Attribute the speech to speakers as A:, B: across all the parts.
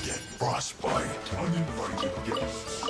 A: Get frostbite, uninvited guests.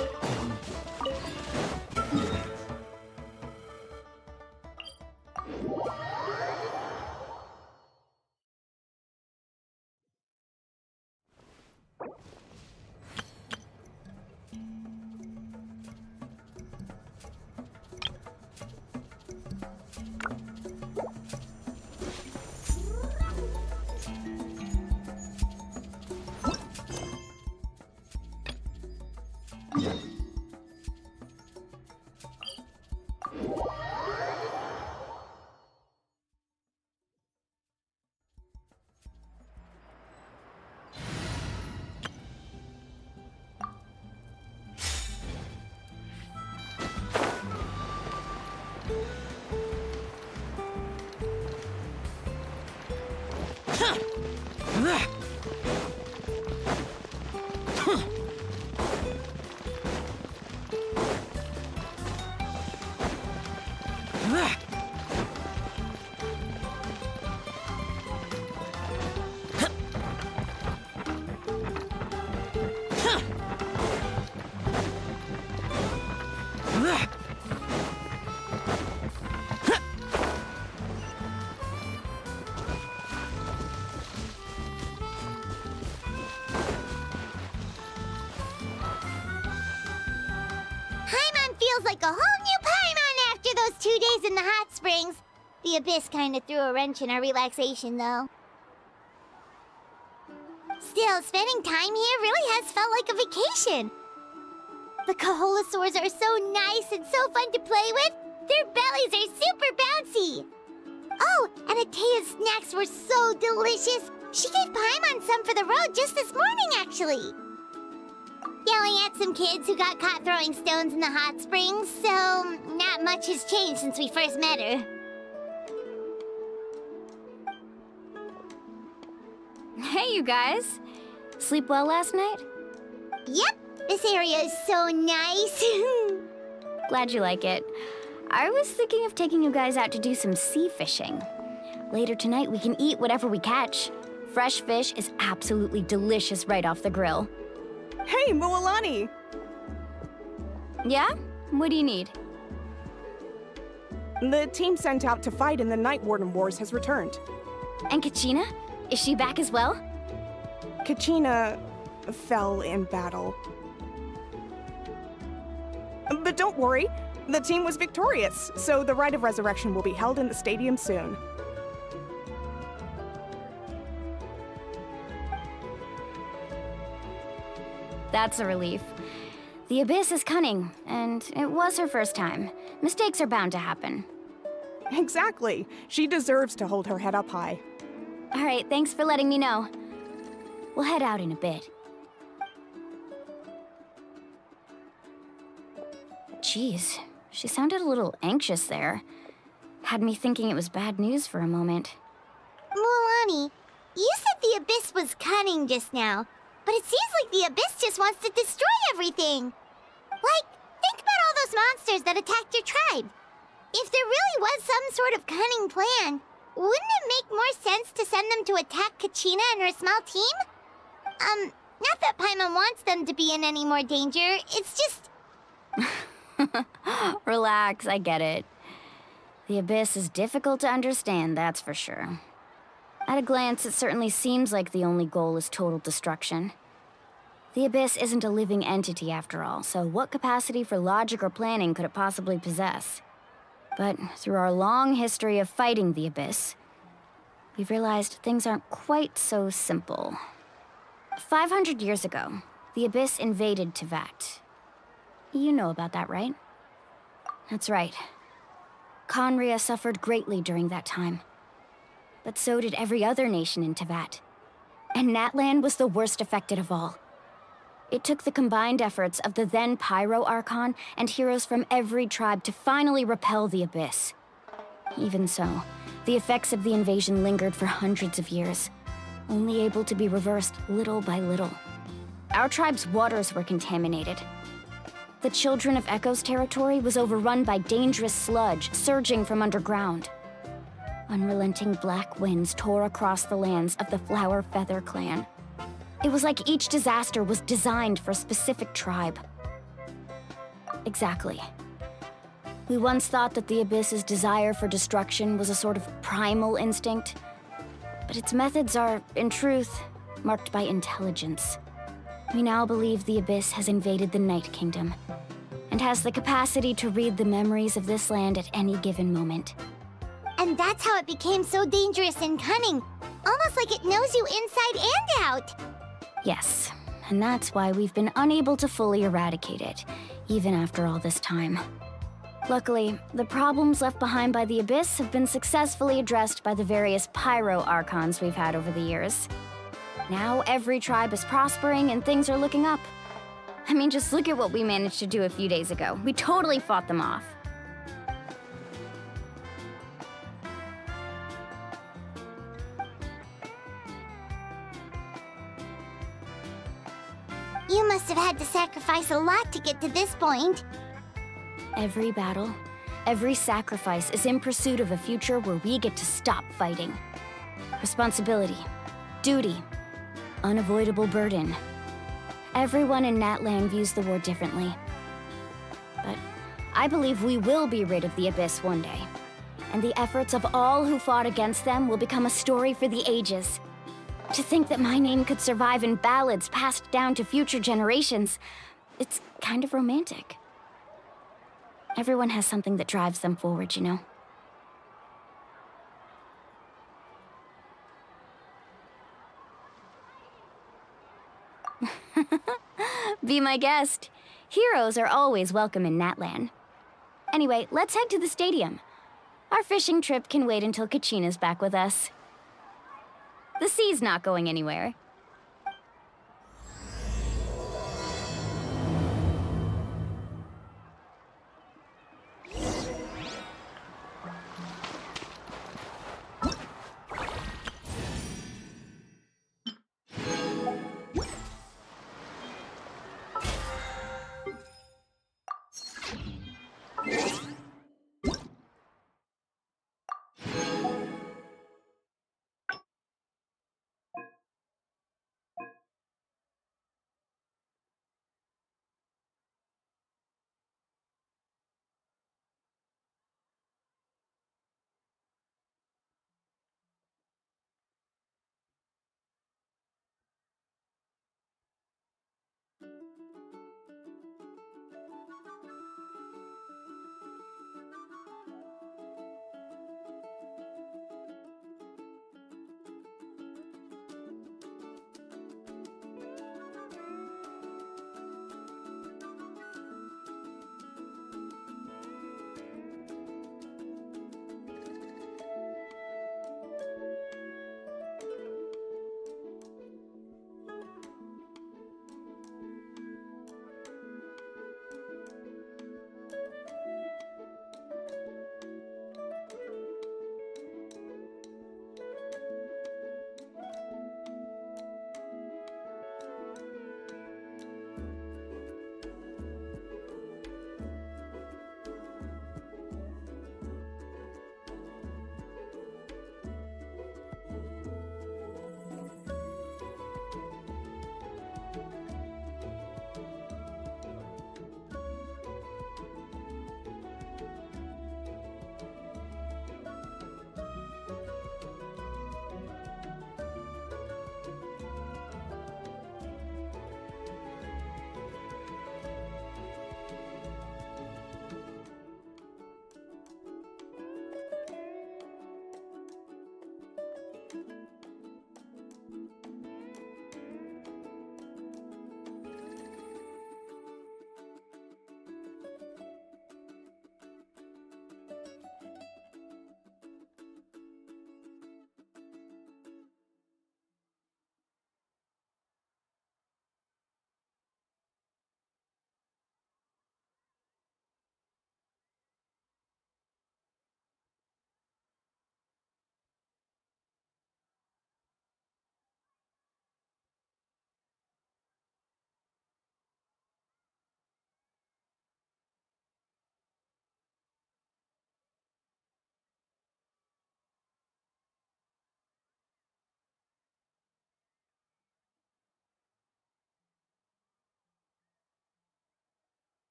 B: Feels like a whole new Paimon after those 2 days in the hot springs. The Abyss kind of threw a wrench in our relaxation, though. Still, spending time here really has felt like a vacation. The Kaholosaurs are so nice and so fun to play with. Their bellies are super bouncy. Oh, and Atea's snacks were so delicious. She gave Paimon some for the road just this morning, actually. Yelling at some kids who got caught throwing stones in the hot springs, so not much has changed since we first met her.
C: Hey, you guys. Sleep well last night?
B: Yep, this area is so nice.
C: Glad you like it. I was thinking of taking you guys out to do some sea fishing. Later tonight, we can eat whatever we catch. Fresh fish is absolutely delicious right off the grill.
D: Hey, Mualani!
C: Yeah? What do you need?
D: The team sent out to fight in the Night Warden Wars has returned.
C: And Kachina? Is she back as well?
D: Kachina fell in battle. But don't worry, the team was victorious, so the Rite of Resurrection will be held in the stadium soon.
C: That's a relief. The Abyss is cunning, and it was her first time. Mistakes are bound to happen.
D: Exactly. She deserves to hold her head up high.
C: All right, thanks for letting me know. We'll head out in a bit. Jeez, she sounded a little anxious there. Had me thinking it was bad news for a moment.
B: Mualani, you said the Abyss was cunning just now. But it seems like the Abyss just wants to destroy everything. Like, think about all those monsters that attacked your tribe. If there really was some sort of cunning plan, wouldn't it make more sense to send them to attack Kachina and her small team? Not that Paimon wants them to be in any more danger, it's just...
C: Relax, I get it. The Abyss is difficult to understand, that's for sure. At a glance, it certainly seems like the only goal is total destruction. The Abyss isn't a living entity after all, so what capacity for logic or planning could it possibly possess? But through our long history of fighting the Abyss, we've realized things aren't quite so simple. 500 years ago, the Abyss invaded Teyvat. You know about that, right? That's right. Conria suffered greatly during that time. But so did every other nation in Teyvat. And Natlan was the worst affected of all. It took the combined efforts of the then Pyro Archon and heroes from every tribe to finally repel the Abyss. Even so, the effects of the invasion lingered for hundreds of years, only able to be reversed little by little. Our tribe's waters were contaminated. The Children of Echo's territory was overrun by dangerous sludge surging from underground. Unrelenting black winds tore across the lands of the Flower Feather clan, It was like each disaster was designed for a specific tribe. Exactly. We once thought that the Abyss's desire for destruction was a sort of primal instinct, but its methods are, in truth, marked by intelligence. We now believe the Abyss has invaded the Night Kingdom, and has the capacity to read the memories of this land at any given moment.
B: And that's how it became so dangerous and cunning. Almost like it knows you inside and out.
C: Yes, and that's why we've been unable to fully eradicate it, even after all this time. Luckily, the problems left behind by the Abyss have been successfully addressed by the various pyro archons we've had over the years. Now every tribe is prospering and things are looking up. I mean, just look at what we managed to do a few days ago. We totally fought them off.
B: You must have had to sacrifice a lot to get to this point.
C: Every battle, every sacrifice is in pursuit of a future where we get to stop fighting. Responsibility, duty, unavoidable burden. Everyone in Natlan views the war differently. But I believe we will be rid of the Abyss one day. And the efforts of all who fought against them will become a story for the ages. To think that my name could survive in ballads passed down to future generations, it's kind of romantic. Everyone has something that drives them forward, you know? Be my guest. Heroes are always welcome in Natlan. Anyway, let's head to the stadium. Our fishing trip can wait until Kachina's back with us. The sea's not going anywhere.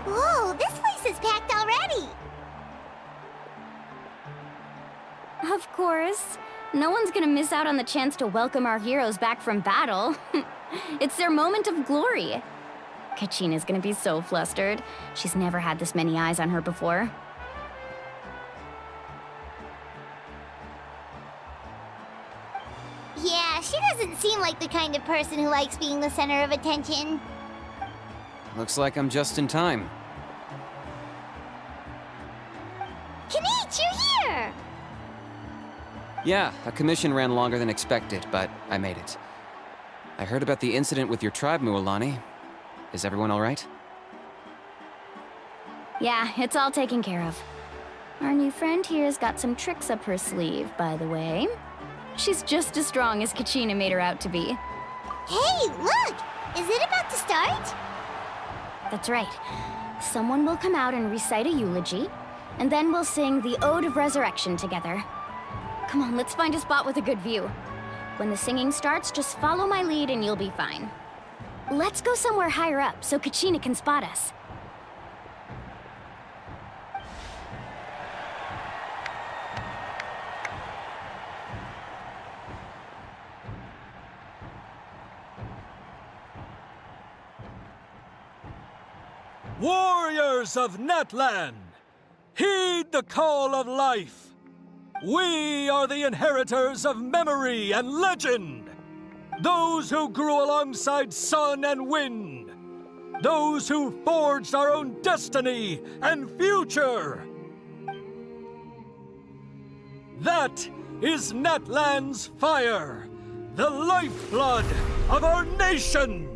B: Whoa, this place is packed already!
C: Of course. No one's gonna miss out on the chance to welcome our heroes back from battle. It's their moment of glory. Kachina's gonna be so flustered. She's never had this many eyes on her before.
B: Yeah, she doesn't seem like the kind of person who likes being the center of attention.
E: Looks like I'm just in time.
B: Kinich, you're here!
E: Yeah, a commission ran longer than expected, but I made it. I heard about the incident with your tribe, Mualani. Is everyone all right?
C: Yeah, it's all taken care of. Our new friend here's got some tricks up her sleeve, by the way. She's just as strong as Kachina made her out to be.
B: Hey, look! Is it about to start?
C: That's right. Someone will come out and recite a eulogy, and then we'll sing the Ode of Resurrection together. Come on, let's find a spot with a good view. When the singing starts, just follow my lead and you'll be fine. Let's go somewhere higher up so Kachina can spot us.
F: Warriors of Natlan, heed the call of life. We are the inheritors of memory and legend. Those who grew alongside sun and wind. Those who forged our own destiny and future. That is Natlan's fire, the lifeblood of our nation.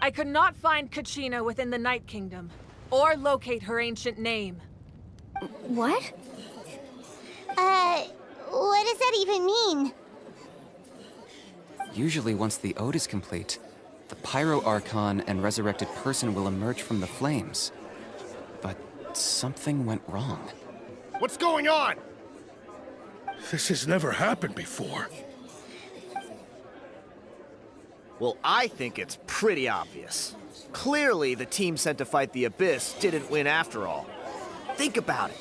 G: I could not find Kachina within the Night Kingdom, or locate her ancient name.
C: What?
B: What does that even mean?
E: Usually, once the ode is complete, the Pyro Archon and resurrected person will emerge from the flames. But something went wrong.
H: What's going on?
A: This has never happened before.
H: Well, I think it's pretty obvious. Clearly, the team sent to fight the Abyss didn't win after all. Think about it.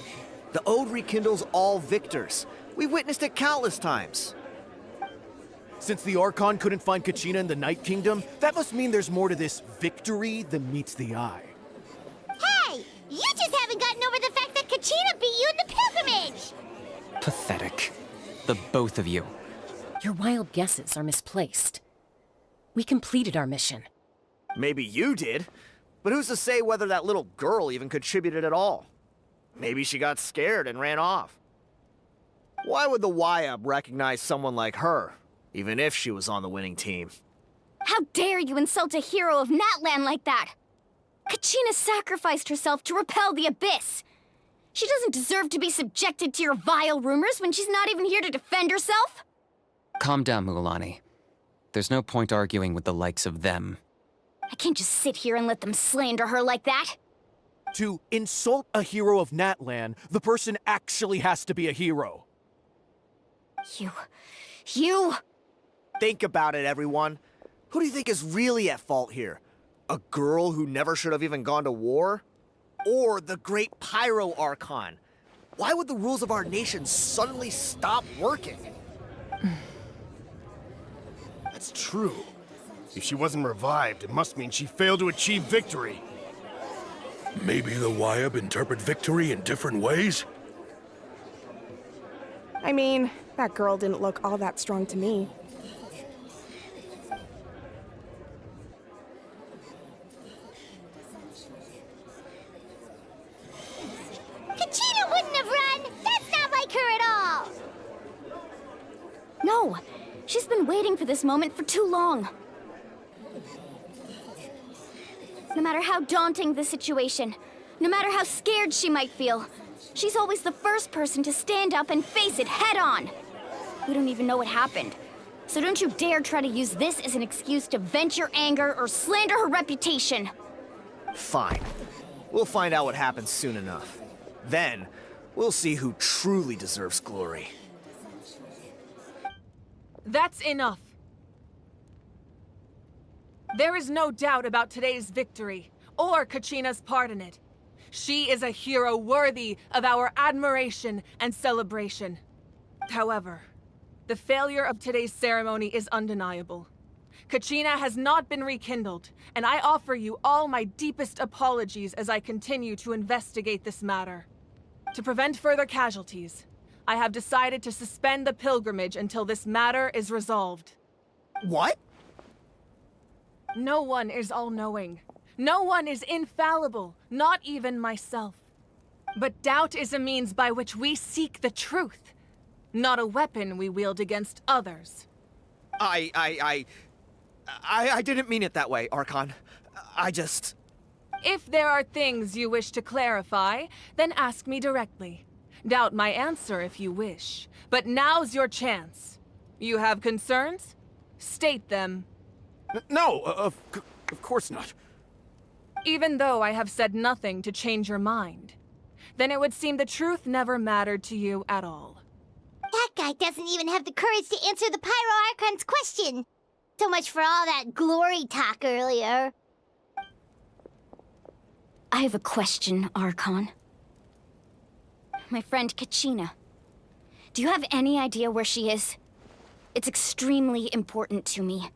H: The Ode rekindles all victors. We've witnessed it countless times. Since the Archon couldn't find Kachina in the Night Kingdom, that must mean there's more to this victory than meets the eye.
B: Hey! You just haven't gotten over the fact that Kachina beat you in the pilgrimage!
E: Pathetic. The both of you.
I: Your wild guesses are misplaced. We completed our mission.
H: Maybe you did, but who's to say whether that little girl even contributed at all? Maybe she got scared and ran off. Why would the YUB recognize someone like her, even if she was on the winning team?
C: How dare you insult a hero of Natlan like that? Kachina sacrificed herself to repel the Abyss. She doesn't deserve to be subjected to your vile rumors when she's not even here to defend herself.
E: Calm down, Mualani. There's no point arguing with the likes of them.
C: I can't just sit here and let them slander her like that.
H: To insult a hero of Natlan, the person actually has to be a hero.
C: You...
H: Think about it, everyone. Who do you think is really at fault here? A girl who never should have even gone to war? Or the great Pyro Archon? Why would the rules of our nation suddenly stop working?
J: That's true. If she wasn't revived, it must mean she failed to achieve victory.
A: Maybe the YUB interpret victory in different ways?
D: I mean, that girl didn't look all that strong to me.
B: Kachina wouldn't have run! That's not like her at all!
C: No, she's been waiting for this moment for too long. No matter how daunting the situation, no matter how scared she might feel, she's always the first person to stand up and face it head on. We don't even know what happened, so don't you dare try to use this as an excuse to vent your anger or slander her reputation.
H: Fine. We'll find out what happens soon enough. Then, we'll see who truly deserves glory.
G: That's enough. There is no doubt about today's victory, or Kachina's part in it. She is a hero worthy of our admiration and celebration. However, the failure of today's ceremony is undeniable. Kachina has not been rekindled, and I offer you all my deepest apologies as I continue to investigate this matter. To prevent further casualties, I have decided to suspend the pilgrimage until this matter is resolved.
H: What?
G: No one is all-knowing. No one is infallible, not even myself. But doubt is a means by which we seek the truth, not a weapon we wield against others.
H: I didn't mean it that way, Archon. I just...
G: If there are things you wish to clarify, then ask me directly. Doubt my answer if you wish. But now's your chance. You have concerns? State them.
J: No, of course not.
G: Even though I have said nothing to change your mind, then it would seem the truth never mattered to you at all.
B: guy doesn't even have the courage to answer the Pyro Archon's question. So much for all that glory talk earlier.
C: I have a question, Archon. My friend Kachina. Do you have any idea where she is? It's extremely important to me.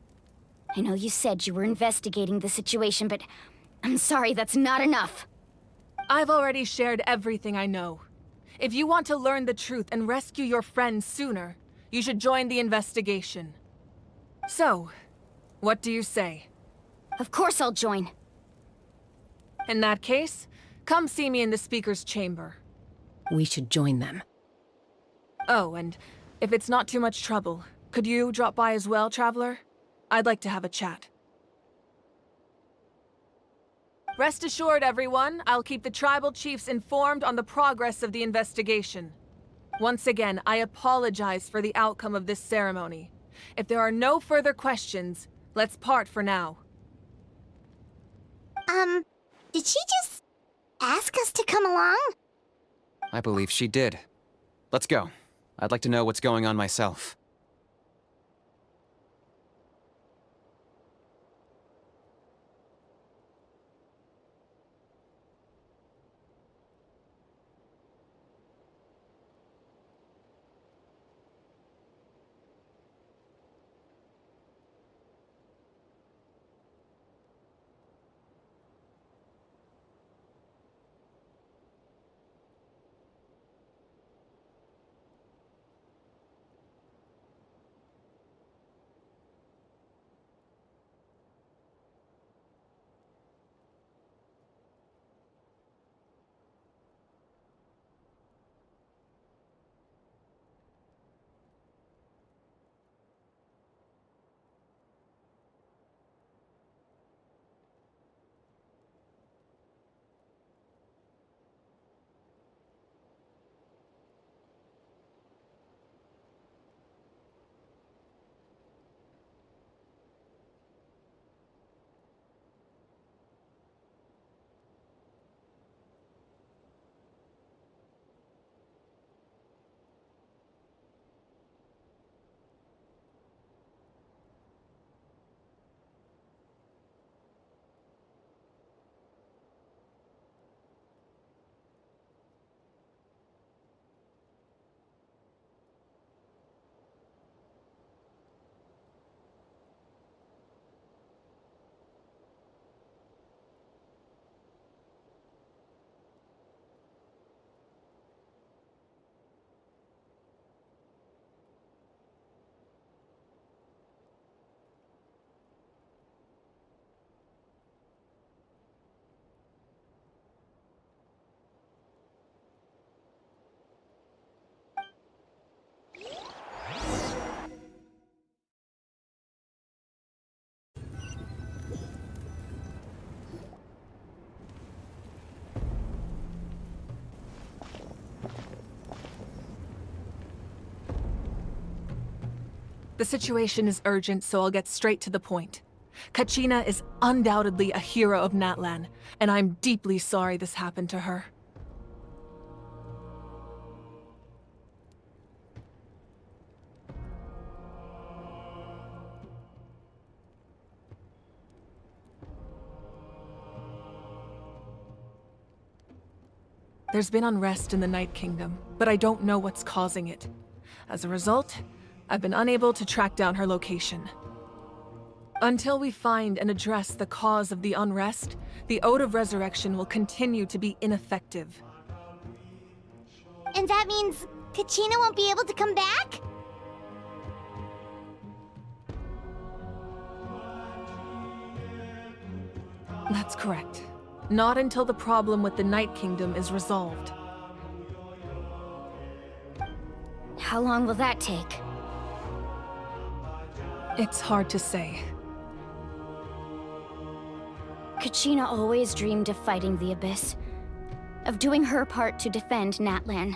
C: I know you said you were investigating the situation, but I'm sorry, that's not enough.
G: I've already shared everything I know. If you want to learn the truth and rescue your friend sooner, you should join the investigation. So, what do you say?
C: Of course I'll join.
G: In that case, come see me in the speaker's chamber.
I: We should join them.
G: Oh, and if it's not too much trouble, could you drop by as well, Traveler? I'd like to have a chat. Rest assured, everyone, I'll keep the tribal chiefs informed on the progress of the investigation. Once again, I apologize for the outcome of this ceremony. If there are no further questions, let's part for now.
B: Did she just ask us to come along?
E: I believe she did. Let's go. I'd like to know what's going on myself.
G: The situation is urgent, so I'll get straight to the point. Kachina is undoubtedly a hero of Natlan, and I'm deeply sorry this happened to her. There's been unrest in the Night Kingdom, but I don't know what's causing it. As a result, I've been unable to track down her location. Until we find and address the cause of the unrest, the Ode of Resurrection will continue to be ineffective.
B: And that means Kachina won't be able to come back?
G: That's correct. Not until the problem with the Night Kingdom is resolved.
C: How long will that take?
G: It's hard to say.
C: Kachina always dreamed of fighting the Abyss, of doing her part to defend Natlan.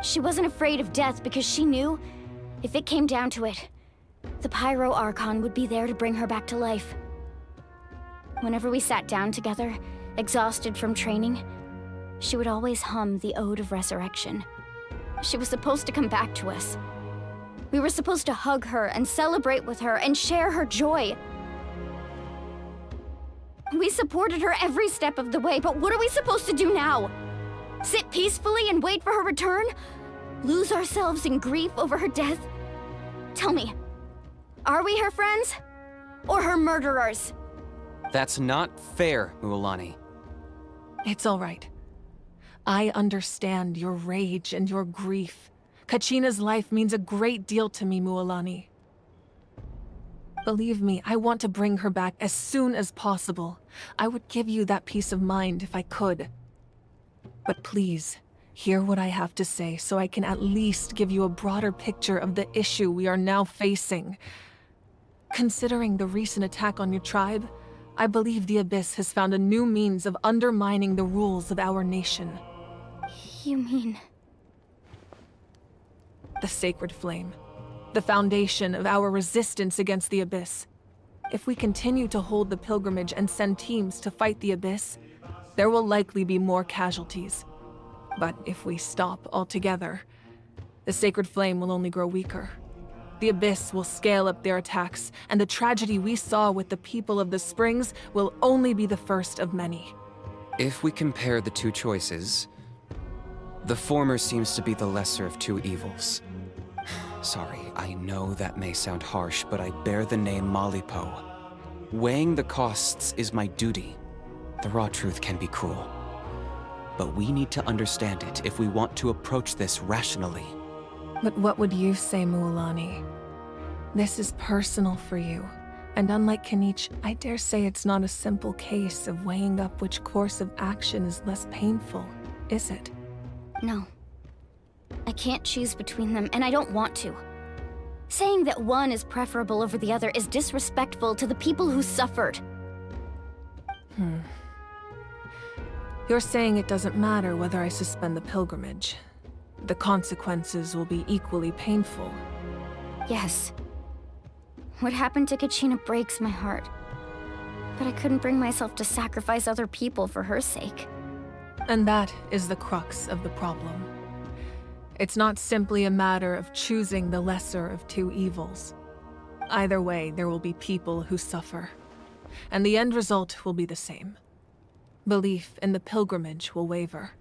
C: She wasn't afraid of death because she knew, if it came down to it, the Pyro Archon would be there to bring her back to life. Whenever we sat down together, exhausted from training, she would always hum the Ode of Resurrection. She was supposed to come back to us. We were supposed to hug her and celebrate with her and share her joy. We supported her every step of the way, but what are we supposed to do now? Sit peacefully and wait for her return? Lose ourselves in grief over her death? Tell me, are we her friends? Or her murderers?
E: That's not fair, Mualani.
G: It's all right. I understand your rage and your grief. Kachina's life means a great deal to me, Mualani. Believe me, I want to bring her back as soon as possible. I would give you that peace of mind if I could. But please, hear what I have to say so I can at least give you a broader picture of the issue we are now facing. Considering the recent attack on your tribe, I believe the Abyss has found a new means of undermining the rules of our nation.
C: You mean...
G: The Sacred Flame. The foundation of our resistance against the Abyss. If we continue to hold the pilgrimage and send teams to fight the Abyss, there will likely be more casualties. But if we stop altogether, the Sacred Flame will only grow weaker. The Abyss will scale up their attacks, and the tragedy we saw with the people of the Springs will only be the first of many.
E: If we compare the two choices, the former seems to be the lesser of two evils. Sorry, I know that may sound harsh, but I bear the name Malipo. Weighing the costs is my duty. The raw truth can be cruel. But we need to understand it if we want to approach this rationally.
G: But what would you say, Mualani? This is personal for you, and unlike Kanich, I dare say it's not a simple case of weighing up which course of action is less painful, is it?
C: No. I can't choose between them, and I don't want to. Saying that one is preferable over the other is disrespectful to the people who suffered.
G: You're saying it doesn't matter whether I suspend the pilgrimage. The consequences will be equally painful.
C: Yes. What happened to Kachina breaks my heart. But I couldn't bring myself to sacrifice other people for her sake.
G: And that is the crux of the problem. It's not simply a matter of choosing the lesser of two evils. Either way, there will be people who suffer. And the end result will be the same. Belief in the pilgrimage will waver.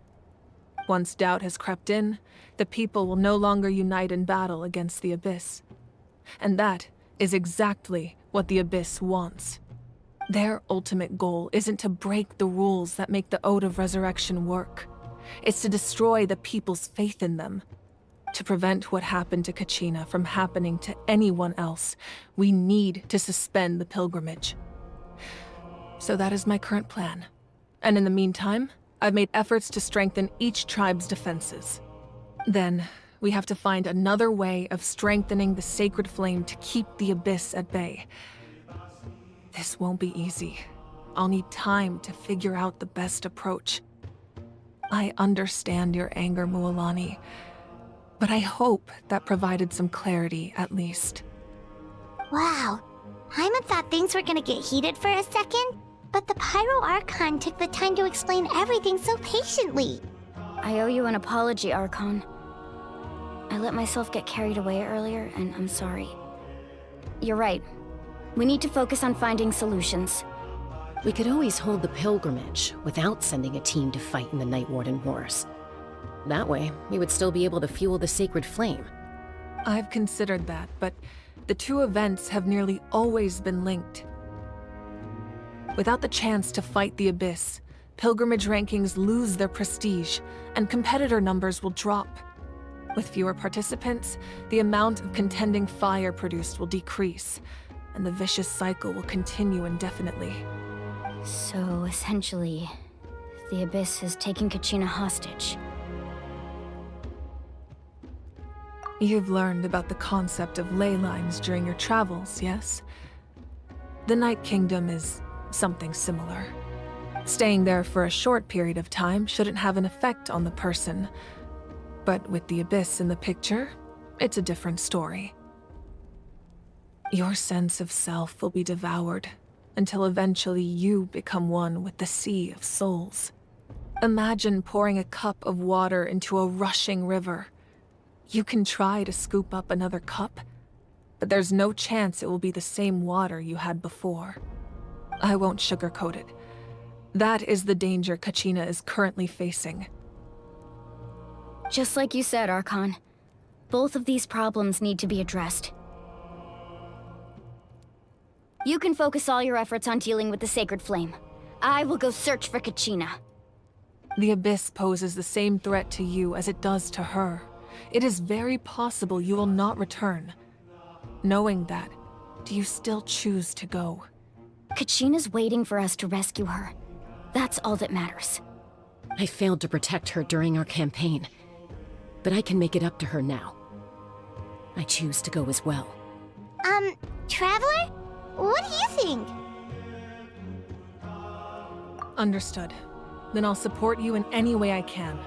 G: Once doubt has crept in, the people will no longer unite in battle against the Abyss. And that is exactly what the Abyss wants. Their ultimate goal isn't to break the rules that make the Ode of Resurrection work. It's to destroy the people's faith in them. To prevent what happened to Kachina from happening to anyone else, we need to suspend the pilgrimage. So that is my current plan. And in the meantime, I've made efforts to strengthen each tribe's defenses. Then, we have to find another way of strengthening the Sacred Flame to keep the Abyss at bay. This won't be easy. I'll need time to figure out the best approach. I understand your anger, Mualani, but I hope that provided some clarity, at least.
B: Wow. Paimon thought things were gonna get heated for a second, but the Pyro Archon took the time to explain everything so patiently.
C: I owe you an apology, Archon. I let myself get carried away earlier, and I'm sorry. You're right. We need to focus on finding solutions.
I: We could always hold the pilgrimage without sending a team to fight in the Night Warden Wars. That way, we would still be able to fuel the Sacred Flame.
G: I've considered that, but the two events have nearly always been linked. Without the chance to fight the Abyss, pilgrimage rankings lose their prestige, and competitor numbers will drop. With fewer participants, the amount of contending fire produced will decrease, and the vicious cycle will continue indefinitely.
C: So, essentially, the Abyss is taking Kachina hostage.
G: You've learned about the concept of ley lines during your travels, yes? The Night Kingdom is something similar. Staying there for a short period of time shouldn't have an effect on the person. But with the Abyss in the picture, it's a different story. Your sense of self will be devoured, until eventually you become one with the Sea of Souls. Imagine pouring a cup of water into a rushing river. You can try to scoop up another cup, but there's no chance it will be the same water you had before. I won't sugarcoat it. That is the danger Kachina is currently facing.
C: Just like you said, Archon. Both of these problems need to be addressed. You can focus all your efforts on dealing with the Sacred Flame. I will go search for Kachina.
G: The Abyss poses the same threat to you as it does to her. It is very possible you will not return. Knowing that, do you still choose to go?
C: Kachina's waiting for us to rescue her. That's all that matters.
I: I failed to protect her during our campaign, but I can make it up to her now. I choose to go as well.
B: Traveler? What do you think?
G: Understood. Then I'll support you in any way I can.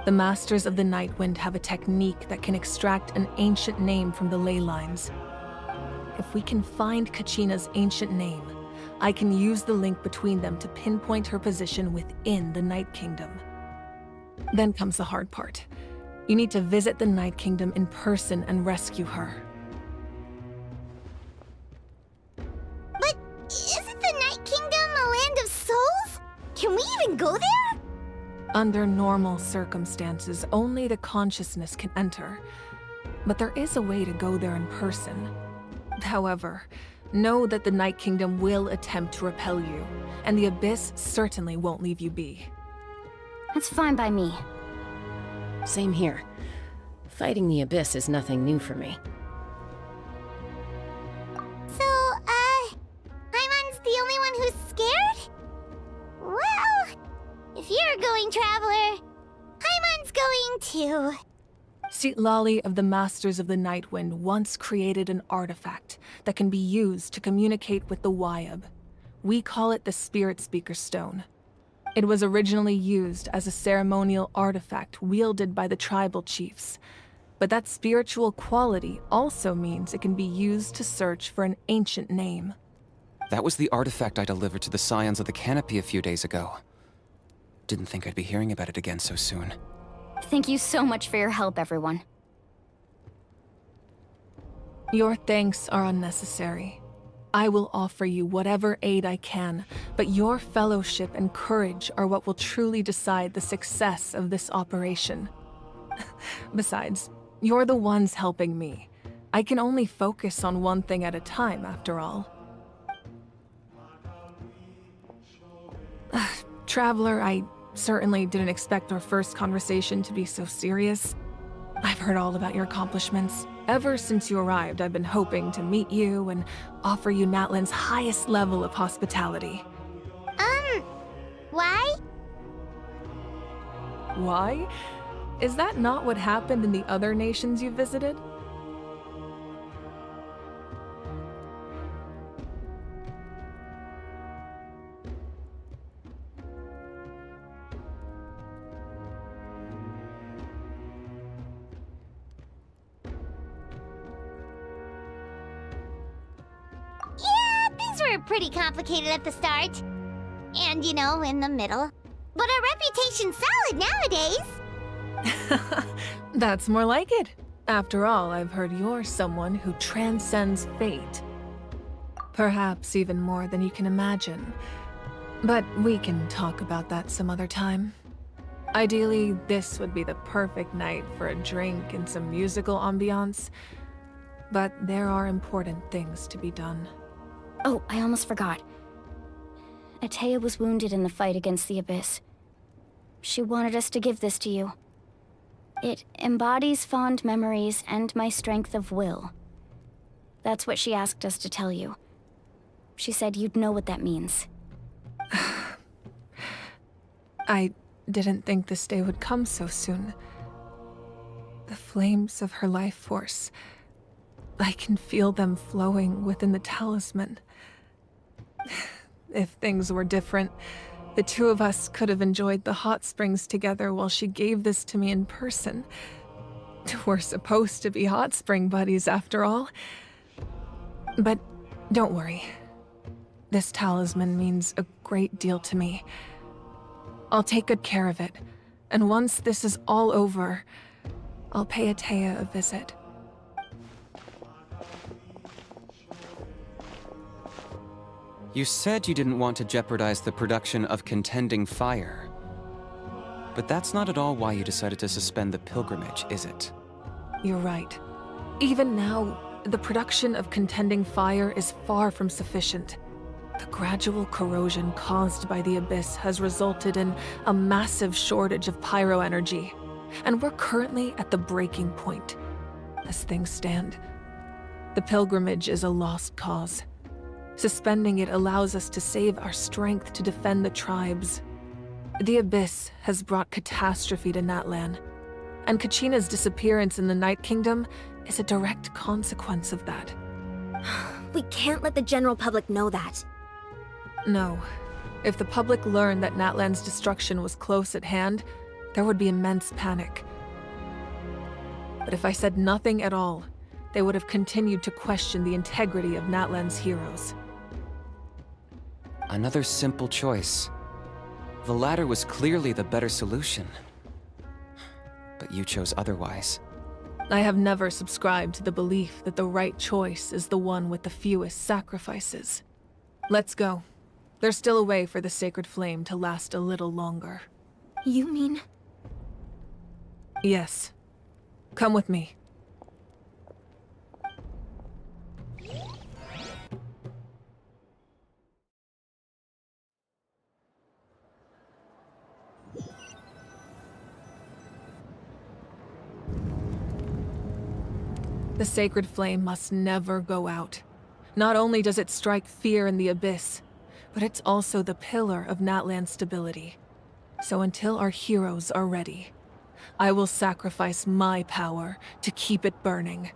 G: The Masters of the Nightwind have a technique that can extract an ancient name from the ley lines. If we can find Kachina's ancient name, I can use the link between them to pinpoint her position within the Night Kingdom. Then comes the hard part. You need to visit the Night Kingdom in person and rescue her.
B: But isn't the Night Kingdom a land of souls? Can we even go there?
G: Under normal circumstances, only the consciousness can enter. But there is a way to go there in person. However, know that the Night Kingdom will attempt to repel you, and the Abyss certainly won't leave you be.
C: That's fine by me.
I: Same here. Fighting the Abyss is nothing new for me.
B: So, Paimon's the only one who's scared? Well, if you're going, Traveler, Paimon's going too.
G: Citlali of the Masters of the Nightwind once created an artifact that can be used to communicate with the Wyab. We call it the Spirit Speaker Stone. It was originally used as a ceremonial artifact wielded by the tribal chiefs, but that spiritual quality also means it can be used to search for an ancient name.
E: That was the artifact I delivered to the Scions of the Canopy a few days ago. Didn't think I'd be hearing about it again so soon.
C: Thank you so much for your help, everyone.
G: Your thanks are unnecessary. I will offer you whatever aid I can, but your fellowship and courage are what will truly decide the success of this operation. Besides, you're the ones helping me. I can only focus on one thing at a time, after all. Traveler, I certainly didn't expect our first conversation to be so serious. I've heard all about your accomplishments. Ever since you arrived, I've been hoping to meet you and offer you Natlan's highest level of hospitality.
B: Why?
G: Why? Is that not what happened in the other nations you visited?
B: Yeah, things were pretty complicated at the start. And, you know, in the middle. But our reputation's solid nowadays.
G: That's more like it. After all, I've heard you're someone who transcends fate. Perhaps even more than you can imagine. But we can talk about that some other time. Ideally, this would be the perfect night for a drink and some musical ambiance. But there are important things to be done.
C: Oh, I almost forgot. Atea was wounded in the fight against the Abyss. She wanted us to give this to you. It embodies fond memories and my strength of will. That's what she asked us to tell you. She said you'd know what that means.
G: I didn't think this day would come so soon. The flames of her life force. I can feel them flowing within the talisman. If things were different, the two of us could have enjoyed the hot springs together while she gave this to me in person. We're supposed to be hot spring buddies after all. But don't worry. This talisman means a great deal to me. I'll take good care of it. And once this is all over, I'll pay Atea a visit.
E: You said you didn't want to jeopardize the production of contending fire. But that's not at all why you decided to suspend the pilgrimage, is it?
G: You're right. Even now, the production of contending fire is far from sufficient. The gradual corrosion caused by the Abyss has resulted in a massive shortage of pyro energy, and we're currently at the breaking point. As things stand, the pilgrimage is a lost cause. Suspending it allows us to save our strength to defend the tribes. The Abyss has brought catastrophe to Natlan, and Kachina's disappearance in the Night Kingdom is a direct consequence of that.
B: We can't let the general public know that.
G: No. If the public learned that Natlan's destruction was close at hand, there would be immense panic. But if I said nothing at all, they would have continued to question the integrity of Natlan's heroes.
E: Another simple choice. The latter was clearly the better solution. But you chose otherwise.
G: I have never subscribed to the belief that the right choice is the one with the fewest sacrifices. Let's go. There's still a way for the sacred flame to last a little longer.
B: You mean?
G: Yes. Come with me. The sacred flame must never go out. Not only does it strike fear in the Abyss, but it's also the pillar of Natlan's stability. So until our heroes are ready, I will sacrifice my power to keep it burning.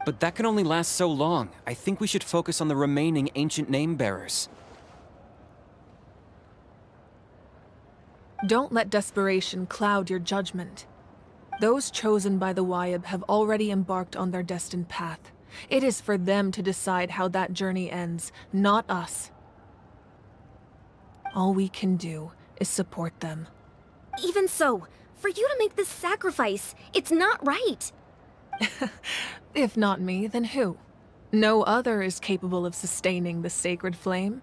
E: But that can only last so long. I think we should focus on the remaining ancient name-bearers.
G: Don't let desperation cloud your judgment. Those chosen by the Wyab have already embarked on their destined path. It is for them to decide how that journey ends, not us. All we can do is support them.
B: Even so, for you to make this sacrifice, it's not right.
G: If not me, then who? No other is capable of sustaining the sacred flame.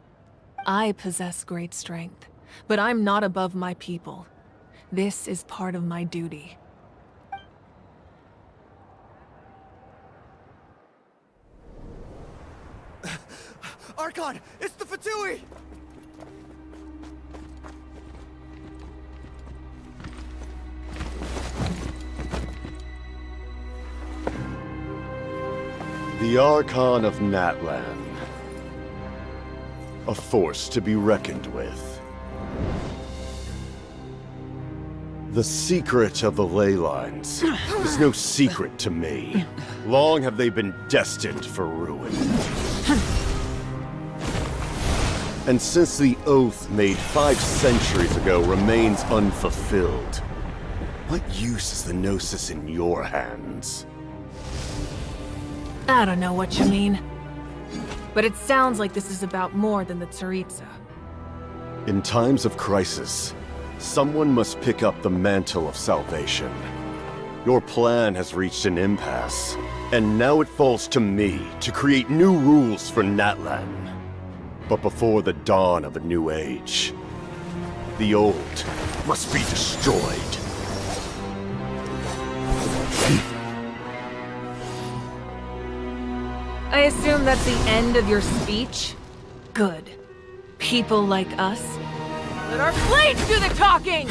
G: I possess great strength, but I'm not above my people. This is part of my duty.
H: Archon, it's the Fatui!
J: The Archon of Natlan. A force to be reckoned with. The secret of the ley lines is no secret to me. Long have they been destined for ruin. And since the oath made 5 centuries ago remains unfulfilled, what use is the Gnosis in your hands?
G: I don't know what you mean. But it sounds like this is about more than the Tsaritsa.
J: In times of crisis, someone must pick up the mantle of salvation. Your plan has reached an impasse, and now it falls to me to create new rules for Natlan. But before the dawn of a new age, the old must be destroyed.
G: I assume that's the end of your speech? Good. People like us. Let our blades do the talking!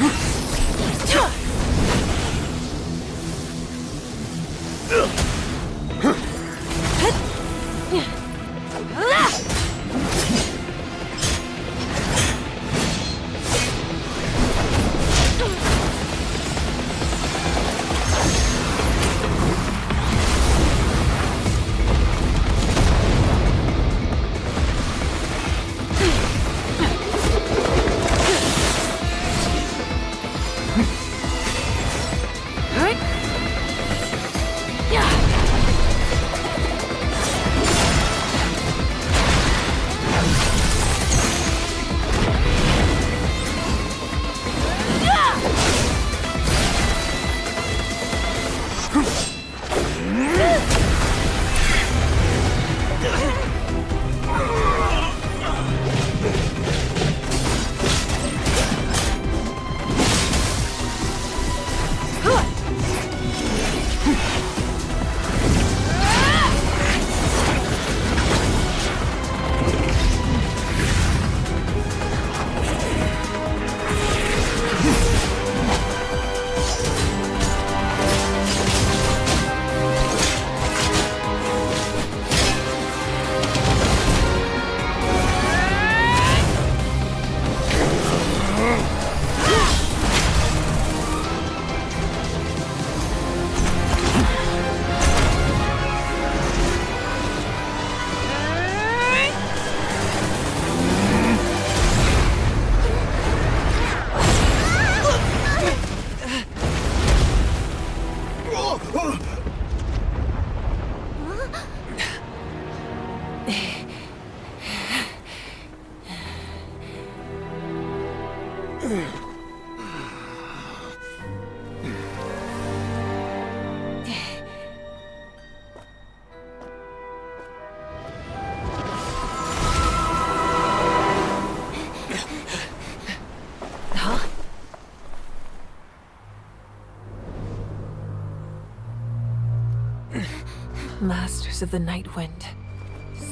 G: Masters of the Night Wind.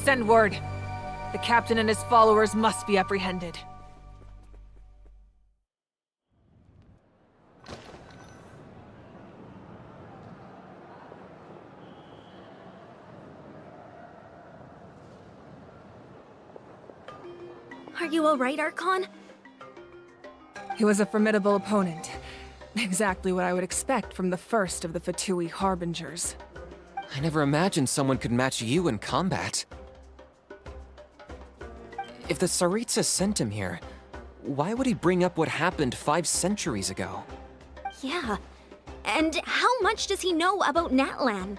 G: Send word. The captain and his followers must be apprehended.
C: Are you alright, Archon?
G: He was a formidable opponent. Exactly what I would expect from the first of the Fatui Harbingers.
E: I never imagined someone could match you in combat. If the Tsaritsa sent him here, why would he bring up what happened 5 centuries ago?
C: Yeah. And how much does he know about Natlan?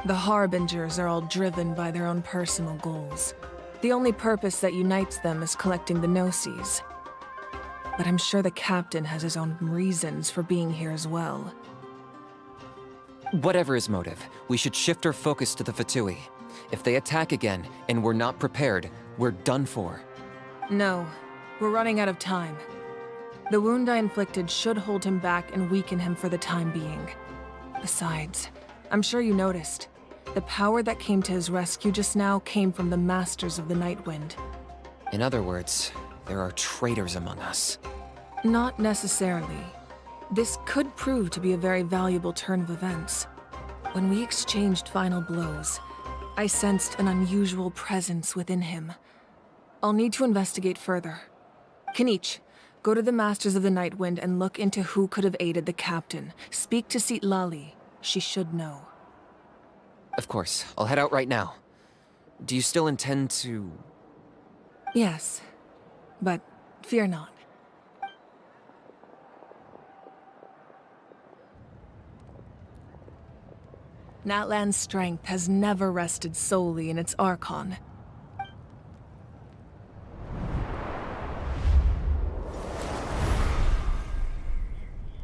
G: The Harbingers are all driven by their own personal goals. The only purpose that unites them is collecting the Gnosis. But I'm sure the captain has his own reasons for being here as well.
E: Whatever his motive, we should shift our focus to the Fatui. If they attack again, and we're not prepared, we're done for.
G: No, we're running out of time. The wound I inflicted should hold him back and weaken him for the time being. Besides, I'm sure you noticed, the power that came to his rescue just now came from the Masters of the Night Wind.
E: In other words, there are traitors among us.
G: Not necessarily. This could prove to be a very valuable turn of events. When we exchanged final blows, I sensed an unusual presence within him. I'll need to investigate further. Kanich, go to the Masters of the Night Wind and look into who could have aided the captain. Speak to Lali. She should know.
E: Of course, I'll head out right now. Do you still intend to...
G: Yes, but fear not. Natlan's strength has never rested solely in its Archon.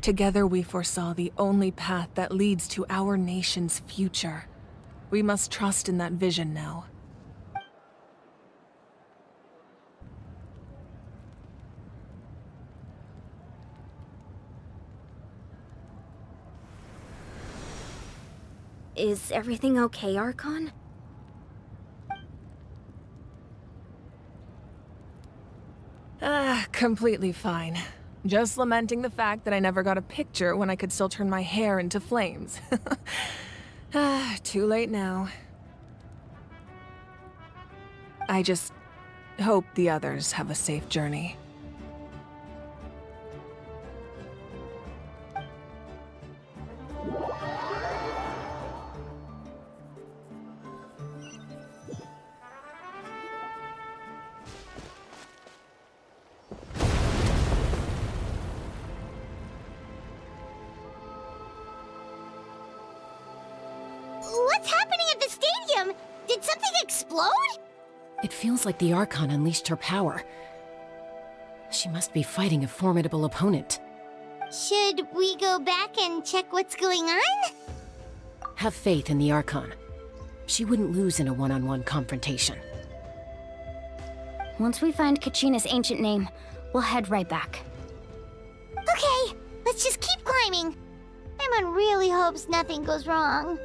G: Together we foresaw the only path that leads to our nation's future. We must trust in that vision now.
C: Is everything okay, Archon?
G: Completely fine. Just lamenting the fact that I never got a picture when I could still turn my hair into flames. Too late now. I just hope the others have a safe journey.
B: What's happening at the stadium? Did something explode?
I: It feels like the Archon unleashed her power. She must be fighting a formidable opponent.
B: Should we go back and check what's going on?
I: Have faith in the Archon. She wouldn't lose in a one-on-one confrontation.
C: Once we find Kachina's ancient name, we'll head right back.
B: Okay, let's just keep climbing. Paimon really hopes nothing goes wrong.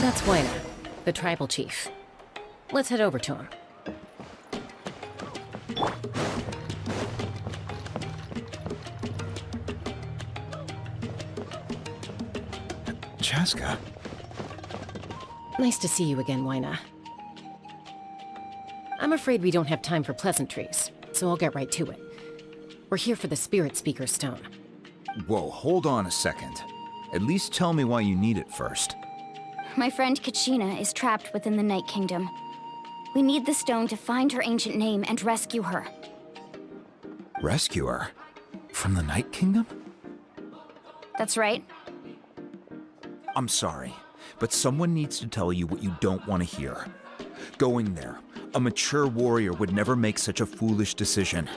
I: That's Waina, the tribal chief. Let's head over to him.
A: Chaska.
I: Nice to see you again, Waina. I'm afraid we don't have time for pleasantries, so I'll get right to it. We're here for the Spirit Speaker Stone.
K: Whoa, hold on a second. At least tell me why you need it first.
C: My friend Kachina is trapped within the Night Kingdom. We need the stone to find her ancient name and rescue her.
K: Rescue her? From the Night Kingdom?
C: That's right.
K: I'm sorry, but someone needs to tell you what you don't want to hear. Going there, a mature warrior would never make such a foolish decision.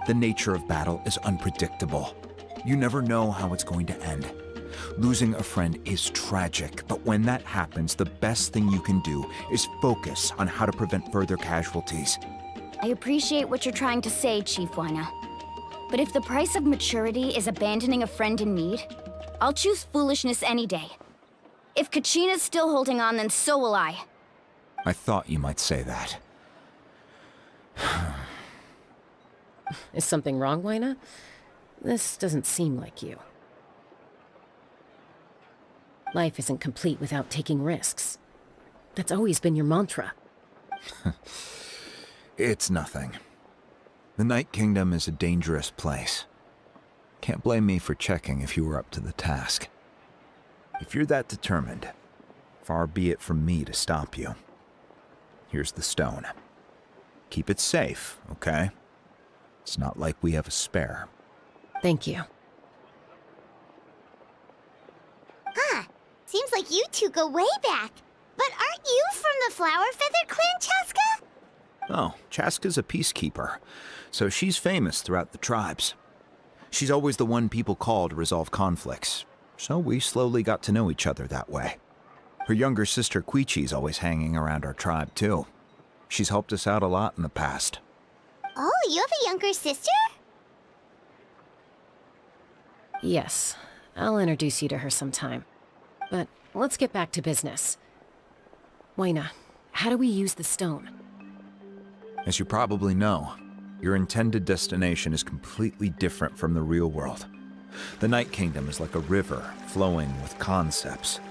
K: The nature of battle is unpredictable. You never know how it's going to end. Losing a friend is tragic, but when that happens, the best thing you can do is focus on how to prevent further casualties.
C: I appreciate what you're trying to say, Chief Wina. But if the price of maturity is abandoning a friend in need, I'll choose foolishness any day. If Kachina's still holding on, then so will I.
K: I thought you might say that.
I: Is something wrong, Wina? This doesn't seem like you. Life isn't complete without taking risks. That's always been your mantra.
K: It's nothing. The Night Kingdom is a dangerous place. Can't blame me for checking if you were up to the task. If you're that determined, far be it from me to stop you. Here's the stone. Keep it safe, okay? It's not like we have a spare.
I: Thank you.
B: Huh. Seems like you two go way back. But aren't you from the Flower Feather Clan, Chaska?
K: Oh, Chaska's a peacekeeper, so she's famous throughout the tribes. She's always the one people call to resolve conflicts, so we slowly got to know each other that way. Her younger sister Quichi's always hanging around our tribe, too. She's helped us out a lot in the past.
B: Oh, you have a younger sister?
I: Yes, I'll introduce you to her sometime. But let's get back to business. Wina, how do we use the stone?
K: As you probably know, your intended destination is completely different from the real world. The Night Kingdom is like a river flowing with concepts,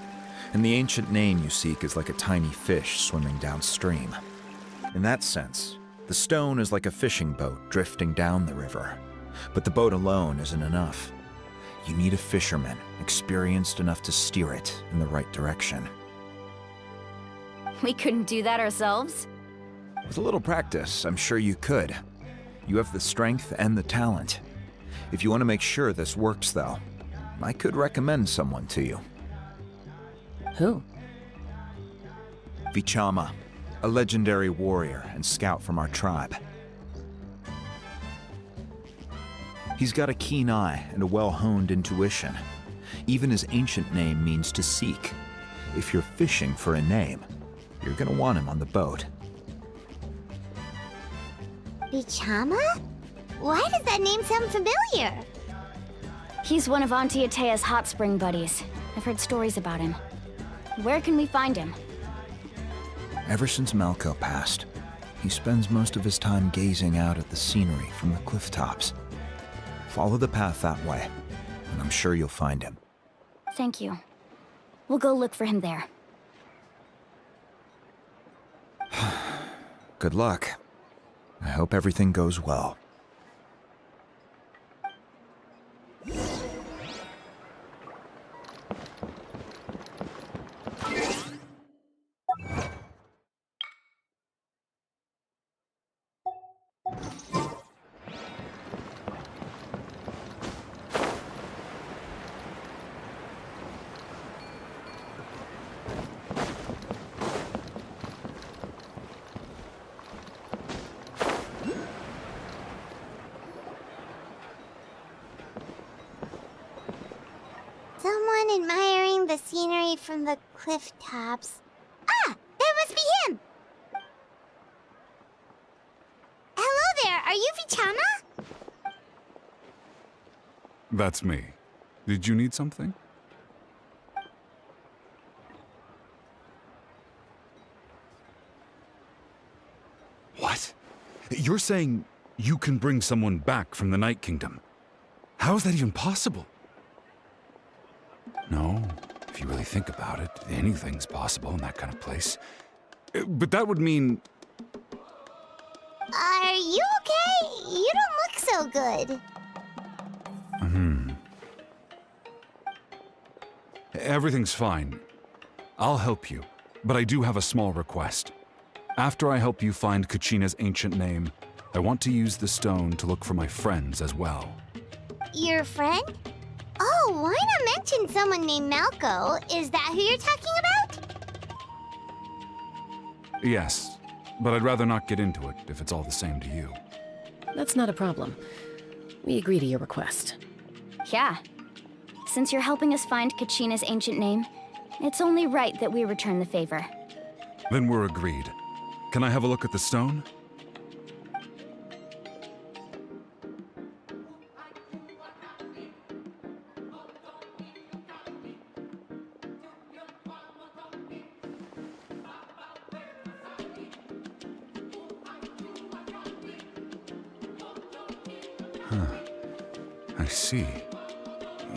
K: and the ancient name you seek is like a tiny fish swimming downstream. In that sense, the stone is like a fishing boat drifting down the river, but the boat alone isn't enough. You need a fisherman experienced enough to steer it in the right direction.
C: We couldn't do that ourselves?
K: With a little practice, I'm sure you could. You have the strength and the talent. If you want to make sure this works, though, I could recommend someone to you.
I: Who?
K: Vichama, a legendary warrior and scout from our tribe. He's got a keen eye and a well-honed intuition. Even his ancient name means to seek. If you're fishing for a name, you're gonna want him on the boat.
B: Vichama? Why does that name sound familiar?
C: He's one of Auntie Atea's hot spring buddies. I've heard stories about him. Where can we find him?
K: Ever since Malco passed, he spends most of his time gazing out at the scenery from the cliff tops. Follow the path that way, and I'm sure you'll find him.
C: Thank you. We'll go look for him there.
K: Good luck. I hope everything goes well.
B: Someone admiring the scenery from the cliff tops. Ah! That must be him! Hello there, are you Vichama?
L: That's me. Did you need something? What? You're saying you can bring someone back from the Night Kingdom? How is that even possible? No, if you really think about it, anything's possible in that kind of place. But that would mean...
B: Are you okay? You don't look so good.
L: Everything's fine. I'll help you, but I do have a small request. After I help you find Kachina's ancient name, I want to use the stone to look for my friends as well.
B: Your friend? Oh, why not mention someone named Malco? Is that who you're talking about?
L: Yes, but I'd rather not get into it if it's all the same to you.
I: That's not a problem. We agree to your request.
C: Yeah. Since you're helping us find Kachina's ancient name, it's only right that we return the favor.
L: Then we're agreed. Can I have a look at the stone? I see.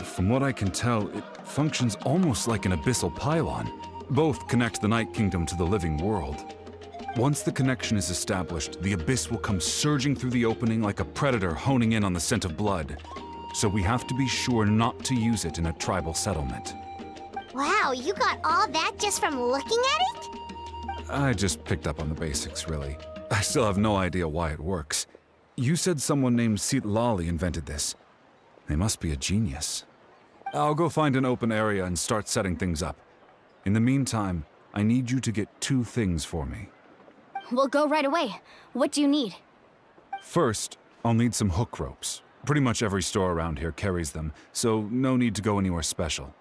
L: From what I can tell, it functions almost like an abyssal pylon. Both connect the Night Kingdom to the living world. Once the connection is established, the abyss will come surging through the opening like a predator honing in on the scent of blood. So we have to be sure not to use it in a tribal settlement.
B: Wow, you got all that just from looking at it?
L: I just picked up on the basics, really. I still have no idea why it works. You said someone named Lali invented this. They must be a genius. I'll go find an open area and start setting things up. In the meantime, I need you to get 2 things for me.
C: We'll go right away. What do you need?
L: First, I'll need some hook ropes. Pretty much every store around here carries them, so no need to go anywhere special.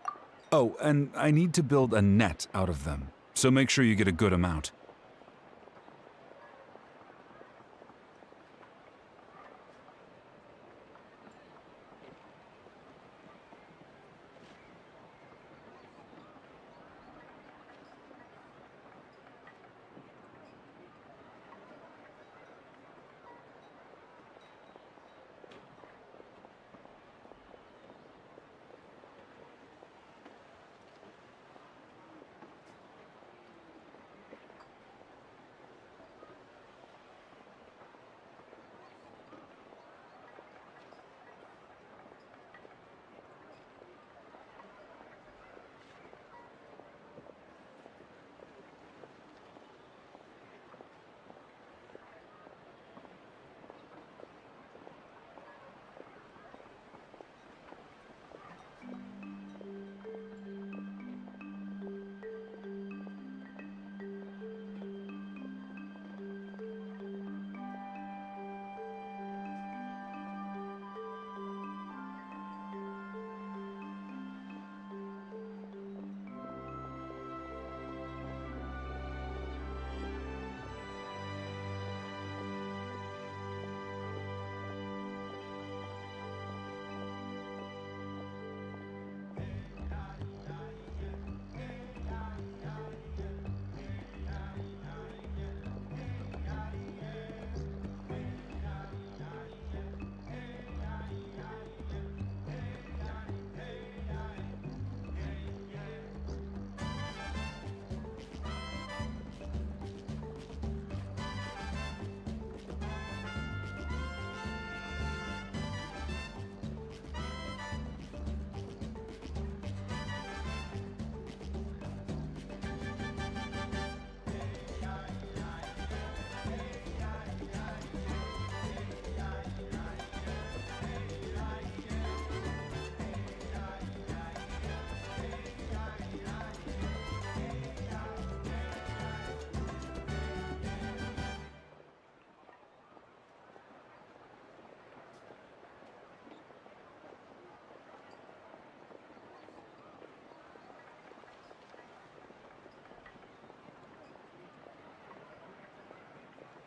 L: Oh, and I need to build a net out of them, so make sure you get a good amount.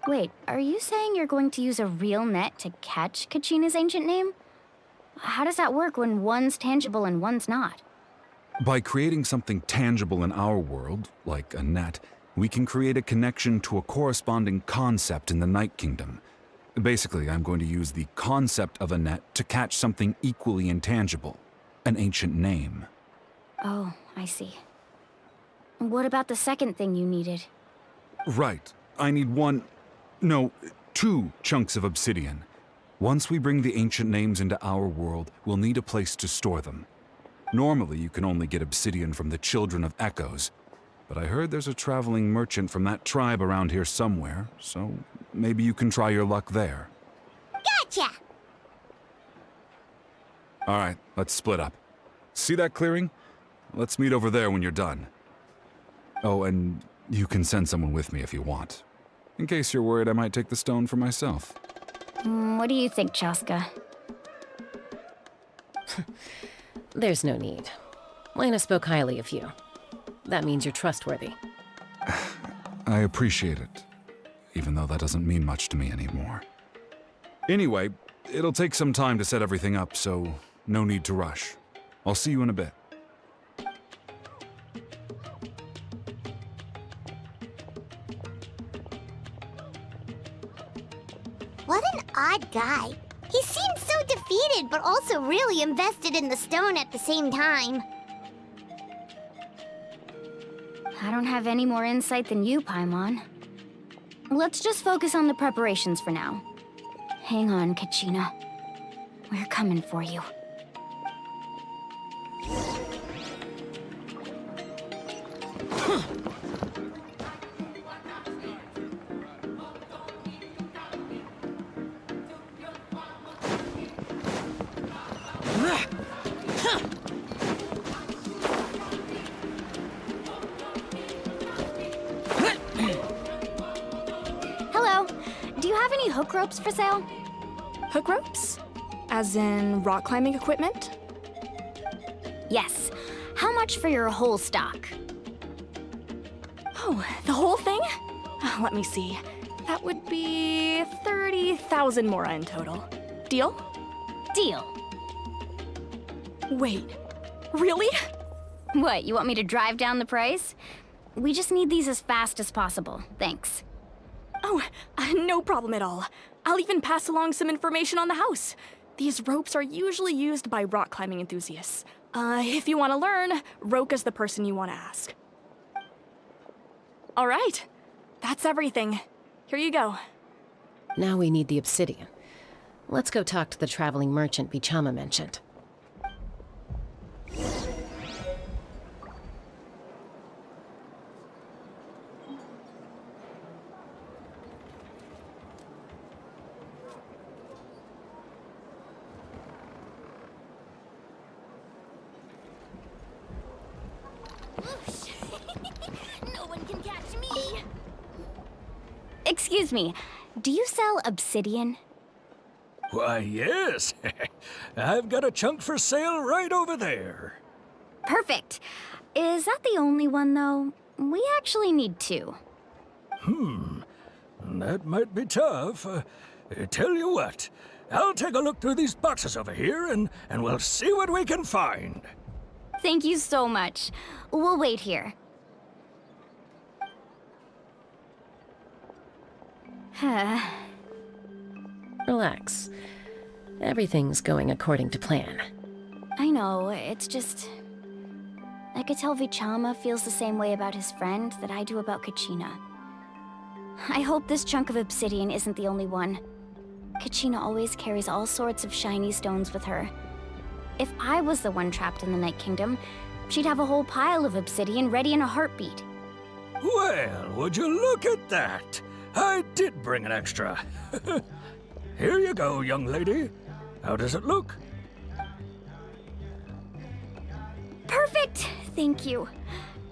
C: Wait, are you saying you're going to use a real net to catch Kachina's ancient name? How does that work when one's tangible and one's not?
L: By creating something tangible in our world, like a net, we can create a connection to a corresponding concept in the Night Kingdom. Basically, I'm going to use the concept of a net to catch something equally intangible, an ancient name.
C: Oh, I see. What about the second thing you needed?
L: Right. I need two chunks of obsidian. Once we bring the ancient names into our world, we'll need a place to store them. Normally, you can only get obsidian from the Children of Echoes, but I heard there's a traveling merchant from that tribe around here somewhere, so maybe you can try your luck there.
B: Gotcha!
L: All right, let's split up. See that clearing? Let's meet over there when you're done. Oh, and you can send someone with me if you want. In case you're worried I might take the stone for myself.
C: What do you think, Chaska?
I: There's no need. Lena spoke highly of you. That means you're trustworthy.
L: I appreciate it, even though that doesn't mean much to me anymore. Anyway, it'll take some time to set everything up, so no need to rush. I'll see you in a bit.
B: What an odd guy. He seems so defeated, but also really invested in the stone at the same time.
C: I don't have any more insight than you, Paimon. Let's just focus on the preparations for now. Hang on, Kachina. We're coming for you. Hello. Do you have any hook ropes for sale?
M: Hook ropes? As in rock climbing equipment?
C: Yes. How much for your whole stock?
M: Oh, the whole thing? Let me see. That would be 30,000 mora in total. Deal?
C: Deal.
M: Wait, really?
C: What, you want me to drive down the price? We just need these as fast as possible. Thanks.
M: Oh, no problem at all. I'll even pass along some information on the house. These ropes are usually used by rock climbing enthusiasts. If you want to learn, Roka's the person you want to ask. All right, that's everything. Here you go.
I: Now we need the obsidian. Let's go talk to the traveling merchant Bichama mentioned.
B: No one can catch me!
C: Excuse me, do you sell obsidian?
F: Why, yes. I've got a chunk for sale right over there.
C: Perfect. Is that the only one, though? We actually need two.
F: That might be tough. Tell you what, I'll take a look through these boxes over here and we'll see what we can find.
C: Thank you so much. We'll wait here.
I: Relax. Everything's going according to plan.
C: I know, it's just... I could tell Vichama feels the same way about his friend that I do about Kachina. I hope this chunk of obsidian isn't the only one. Kachina always carries all sorts of shiny stones with her. If I was the one trapped in the Night Kingdom, she'd have a whole pile of obsidian ready in a heartbeat.
F: Well, would you look at that? I did bring an extra. Here you go, young lady. How does it look?
C: Perfect! Thank you.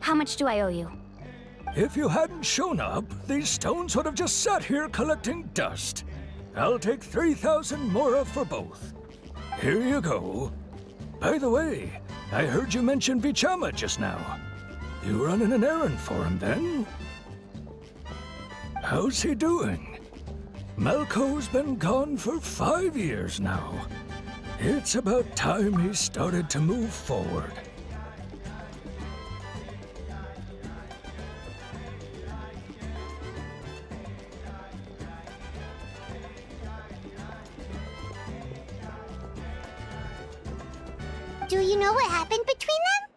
C: How much do I owe you?
F: If you hadn't shown up, these stones would have just sat here collecting dust. I'll take 3,000 mora for both. Here you go. By the way, I heard you mention Vichama just now. You running an errand for him, then? How's he doing? Malco's been gone for 5 years now. It's about time he started to move forward.
B: Do you know what happened between them?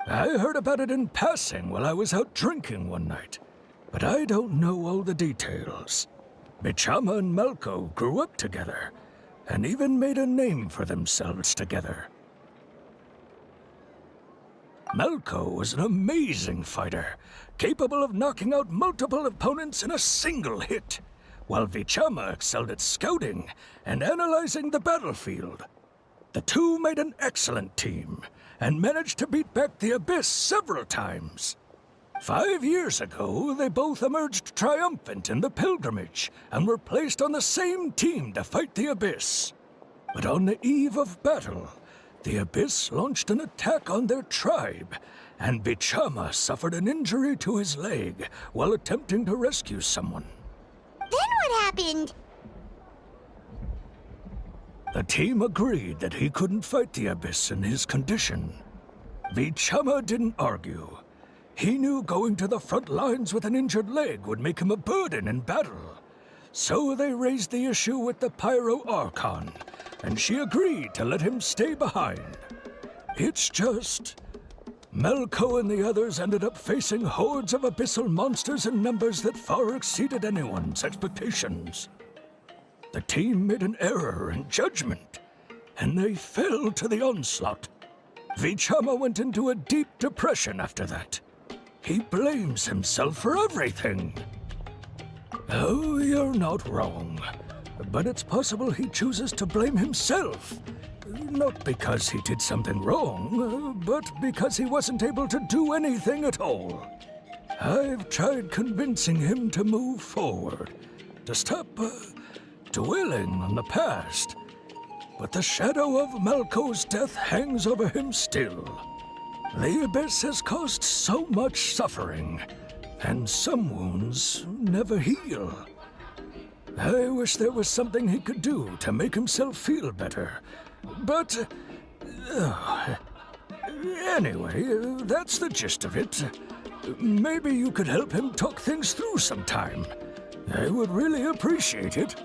F: I heard about it in passing while I was out drinking one night, but I don't know all the details. Vichama and Malko grew up together, and even made a name for themselves together. Malko was an amazing fighter, capable of knocking out multiple opponents in a single hit, while Vichama excelled at scouting and analyzing the battlefield. The two made an excellent team, and managed to beat back the Abyss several times. 5 years ago, they both emerged triumphant in the pilgrimage, and were placed on the same team to fight the Abyss. But on the eve of battle, the Abyss launched an attack on their tribe, and Vichama suffered an injury to his leg while attempting to rescue someone.
B: Then what happened?
F: The team agreed that he couldn't fight the Abyss in his condition. Vichama didn't argue. He knew going to the front lines with an injured leg would make him a burden in battle. So they raised the issue with the Pyro Archon, and she agreed to let him stay behind. It's just... Malko and the others ended up facing hordes of abyssal monsters in numbers that far exceeded anyone's expectations. The team made an error in judgment, and they fell to the onslaught. Vichama went into a deep depression after that. He blames himself for everything. Oh, you're not wrong. But it's possible he chooses to blame himself. Not because he did something wrong, but because he wasn't able to do anything at all. I've tried convincing him to move forward, to stop dwelling on the past. But the shadow of Malko's death hangs over him still. The Abyss has caused so much suffering, and some wounds never heal. I wish there was something he could do to make himself feel better. But... anyway, that's the gist of it. Maybe you could help him talk things through sometime. I would really appreciate it.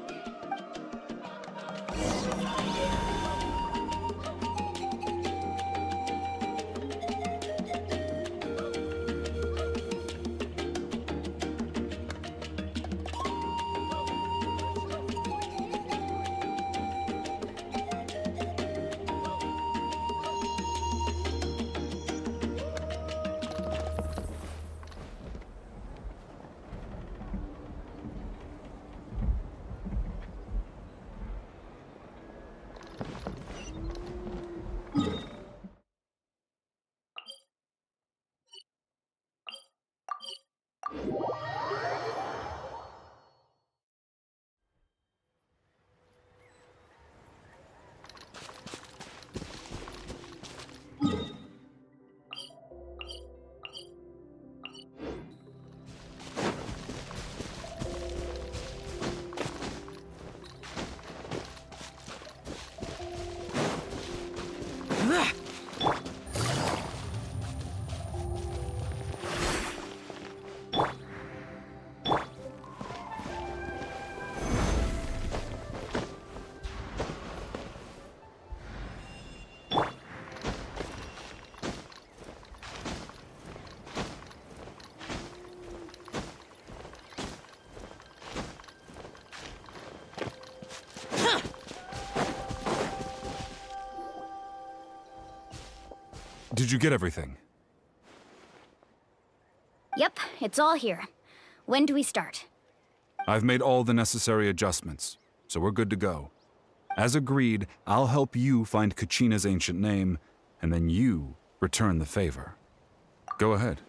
L: Did you get everything?
C: Yep, it's all here. When do we start?
L: I've made all the necessary adjustments, so we're good to go. As agreed, I'll help you find Kachina's ancient name, and then you return the favor. Go ahead.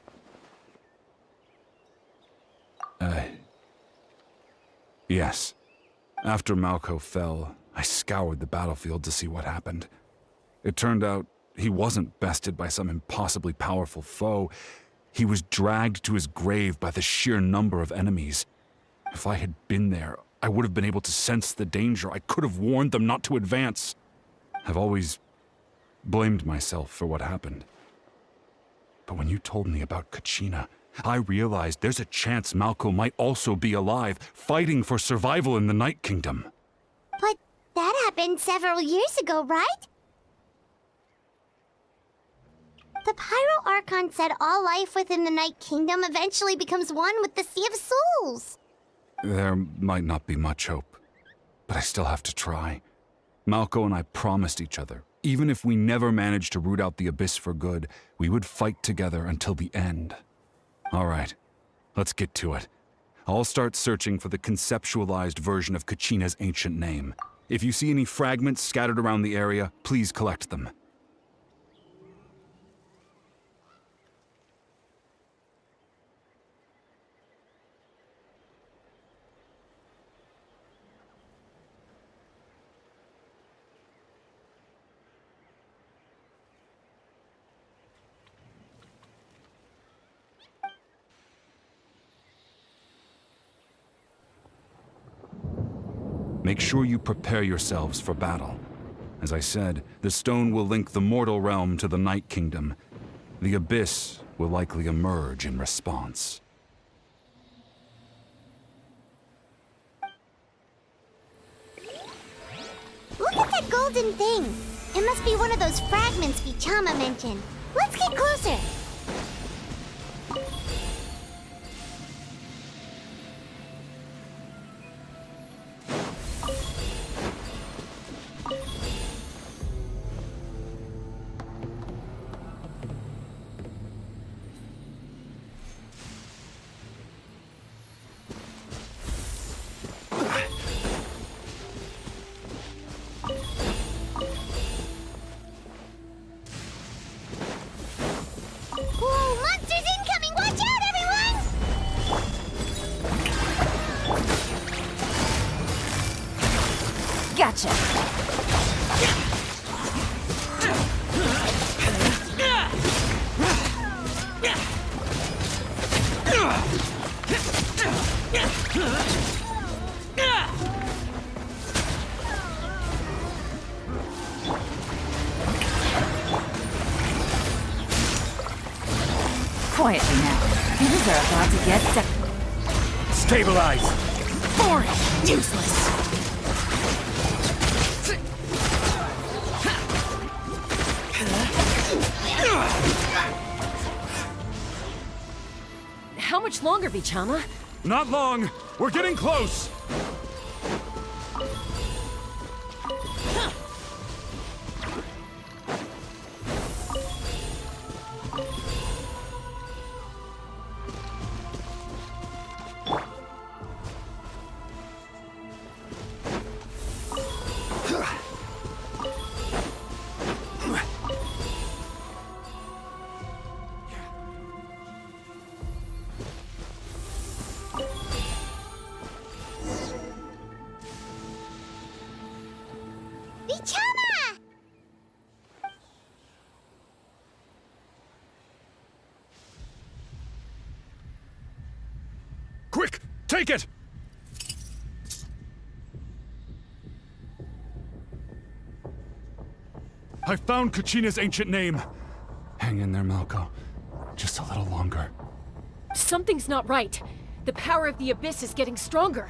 L: Yes. After Malko fell, I scoured the battlefield to see what happened. It turned out he wasn't bested by some impossibly powerful foe. He was dragged to his grave by the sheer number of enemies. If I had been there, I would have been able to sense the danger. I could have warned them not to advance. I've always blamed myself for what happened. But when you told me about Kachina, I realized there's a chance Malko might also be alive, fighting for survival in the Night Kingdom.
B: But that happened several years ago, right? The Pyro Archon said all life within the Night Kingdom eventually becomes one with the Sea of Souls.
L: There might not be much hope, but I still have to try. Malco and I promised each other, even if we never managed to root out the Abyss for good, we would fight together until the end. All right, let's get to it. I'll start searching for the conceptualized version of Kachina's ancient name. If you see any fragments scattered around the area, please collect them. Make sure you prepare yourselves for battle. As I said, the stone will link the mortal realm to the Night Kingdom. The Abyss will likely emerge in response.
B: Look at that golden thing. It must be one of those fragments Vichama mentioned. Let's get closer. Whoa, monsters incoming! Watch out, everyone!
C: Gotcha.
N: Quietly now. Things are about to get
F: Stabilize!
N: boring, useless.
I: How much longer, Vichama?
L: Not long! We're getting close!
B: Vichama!
L: Quick! Take it! I found Kachina's ancient name. Hang in there, Malco. Just a little longer.
I: Something's not right. The power of the Abyss is getting stronger.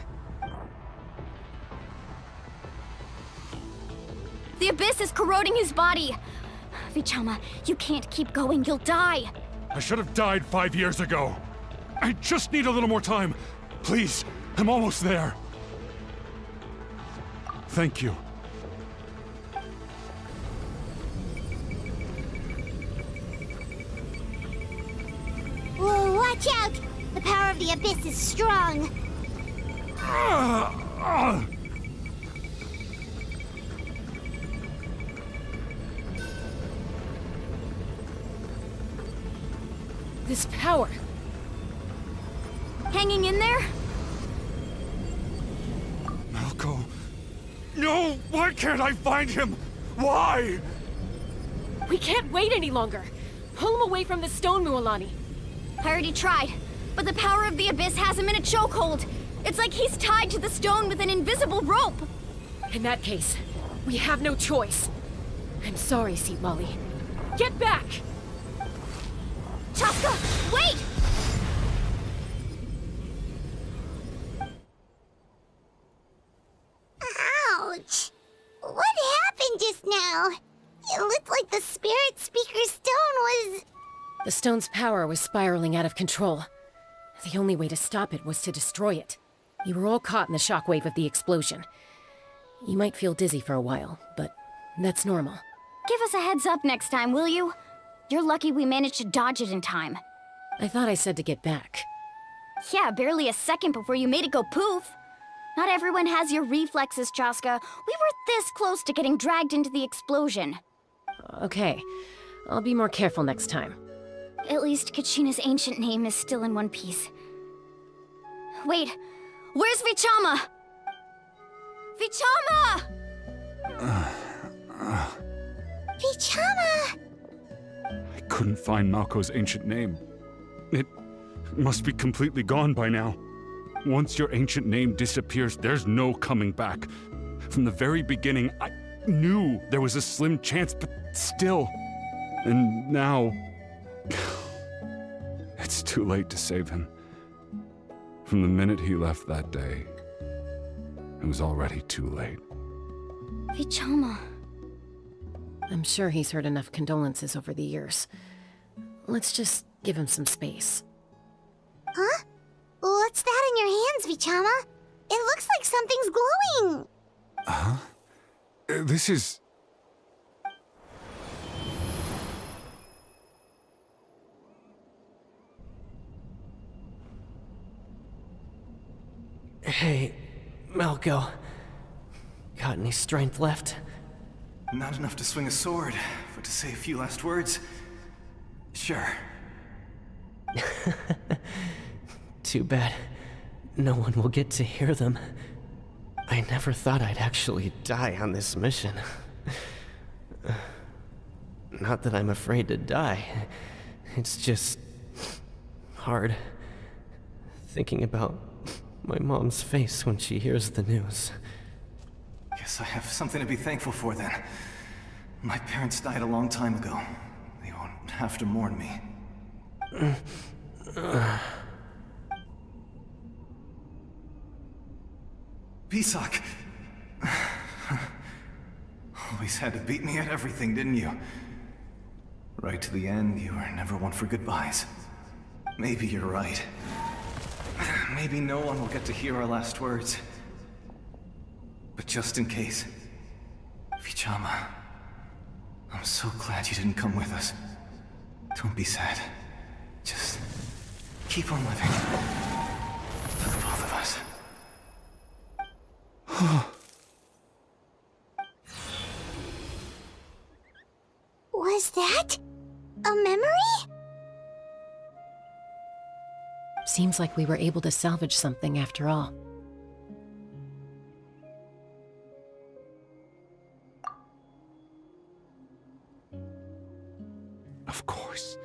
C: The Abyss is corroding his body. Vichama, you can't keep going. You'll die.
L: I should have died 5 years ago. I just need a little more time. Please, I'm almost there. Thank you.
B: Whoa, watch out! The power of the Abyss is strong.
I: This power.
C: Hanging in there?
L: Malco. No! Why can't I find him? Why?
I: We can't wait any longer. Pull him away from the stone, Mualani.
C: I already tried, but the power of the Abyss has him in a chokehold. It's like he's tied to the stone with an invisible rope.
I: In that case, we have no choice. I'm sorry, Seat Molly. Get back!
C: Chaska, wait!
B: Ouch! What happened just now? It looked like the Spirit Speaker Stone was...
I: The stone's power was spiraling out of control. The only way to stop it was to destroy it. You were all caught in the shockwave of the explosion. You might feel dizzy for a while, but that's normal.
C: Give us a heads up next time, will you? You're lucky we managed to dodge it in time.
I: I thought I said to get back.
C: Yeah, barely a second before you made it go poof. Not everyone has your reflexes, Chaska. We were this close to getting dragged into the explosion.
I: Okay, I'll be more careful next time.
C: At least Kachina's ancient name is still in one piece. Wait, where's Vichama? Vichama!
B: Vichama!
L: I couldn't find Malko's ancient name. It must be completely gone by now. Once your ancient name disappears, there's no coming back. From the very beginning, I knew there was a slim chance, but still. And now... it's too late to save him. From the minute he left that day, it was already too late.
C: Vichama.
I: I'm sure he's heard enough condolences over the years. Let's just give him some space.
B: Huh? What's that in your hands, Vichama? It looks like something's glowing!
L: Huh? This is...
O: Hey, Malko. Got any strength left?
P: Not enough to swing a sword, but to say a few last words? Sure.
O: Too bad. No one will get to hear them. I never thought I'd actually die on this mission. Not that I'm afraid to die. It's just... hard. Thinking about my mom's face when she hears the news.
P: Guess I have something to be thankful for then. My parents died a long time ago. They won't have to mourn me. Pisak! Always had to beat me at everything, didn't you? Right to the end, you were never one for goodbyes. Maybe you're right. Maybe no one will get to hear our last words. But just in case... Vichama... I'm so glad you didn't come with us. Don't be sad. Just... keep on living. For the both of us.
B: Was that... a memory?
I: Seems like we were able to salvage something after all.
L: Of course.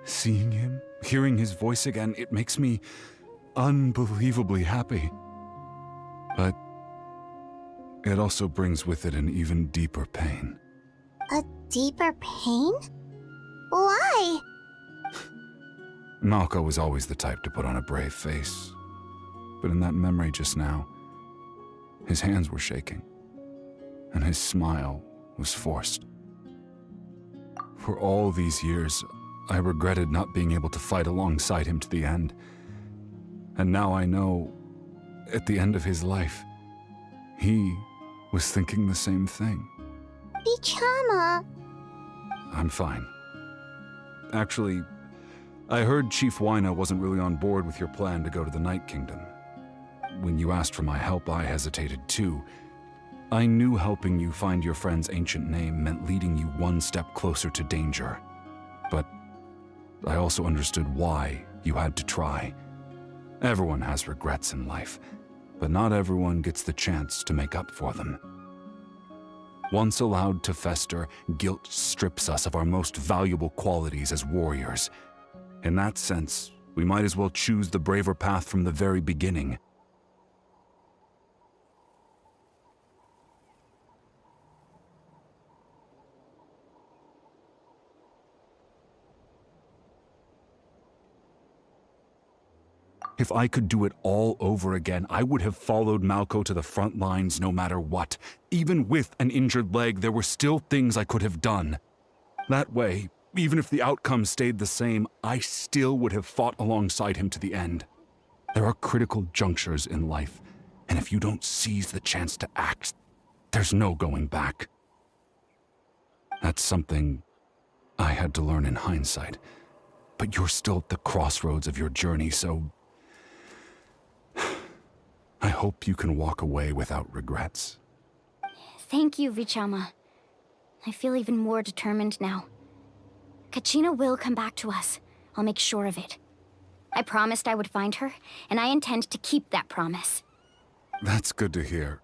L: Seeing him, hearing his voice again, it makes me unbelievably happy. But it also brings with it an even deeper pain.
B: A deeper pain? Why?
L: Malko was always the type to put on a brave face. But in that memory just now, his hands were shaking, and his smile was forced. For all these years, I regretted not being able to fight alongside him to the end. And now I know, at the end of his life, he was thinking the same thing.
B: Vichama...
L: I'm fine. Actually, I heard Chief Wyna wasn't really on board with your plan to go to the Night Kingdom. When you asked for my help, I hesitated too. I knew helping you find your friend's ancient name meant leading you one step closer to danger. But I also understood why you had to try. Everyone has regrets in life, but not everyone gets the chance to make up for them. Once allowed to fester, guilt strips us of our most valuable qualities as warriors. In that sense, we might as well choose the braver path from the very beginning. If I could do it all over again, I would have followed Malco to the front lines no matter what. Even with an injured leg, there were still things I could have done. That way, even if the outcome stayed the same, I still would have fought alongside him to the end. There are critical junctures in life, and if you don't seize the chance to act, there's no going back. That's something I had to learn in hindsight. But you're still at the crossroads of your journey, so I hope you can walk away without regrets.
C: Thank you, Vichama. I feel even more determined now. Kachina will come back to us. I'll make sure of it. I promised I would find her, and I intend to keep that promise.
L: That's good to hear.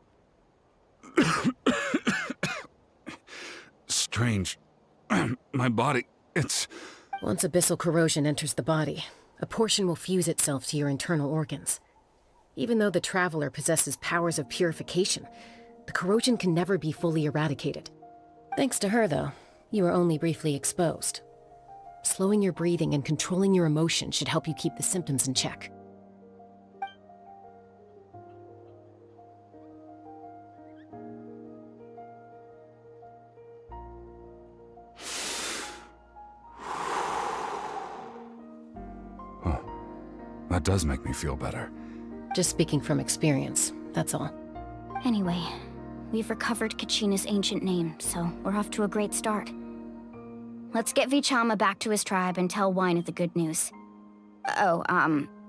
L: Strange. My body, it's...
I: Once abyssal corrosion enters the body, a portion will fuse itself to your internal organs. Even though the Traveler possesses powers of purification, the corrosion can never be fully eradicated. Thanks to her, though, you are only briefly exposed. Slowing your breathing and controlling your emotions should help you keep the symptoms in check.
L: Huh. That does make me feel better.
I: Just speaking from experience, that's all.
C: Anyway, we've recovered Kachina's ancient name, so we're off to a great start. Let's get Vichama back to his tribe and tell Wyneth the good news. Oh,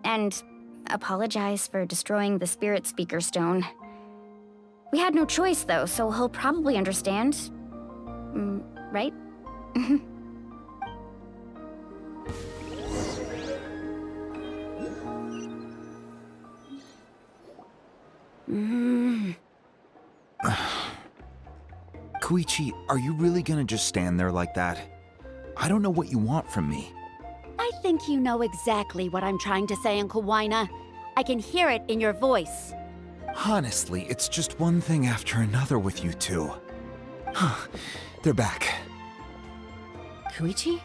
C: and apologize for destroying the Spirit Speaker Stone. We had no choice, though, so he'll probably understand. Right?
K: Koichi, are you really gonna just stand there like that? I don't know what you want from me.
Q: I think you know exactly what I'm trying to say, Uncle Wyna. I can hear it in your voice.
K: Honestly, it's just one thing after another with you two. They're back.
I: Koichi?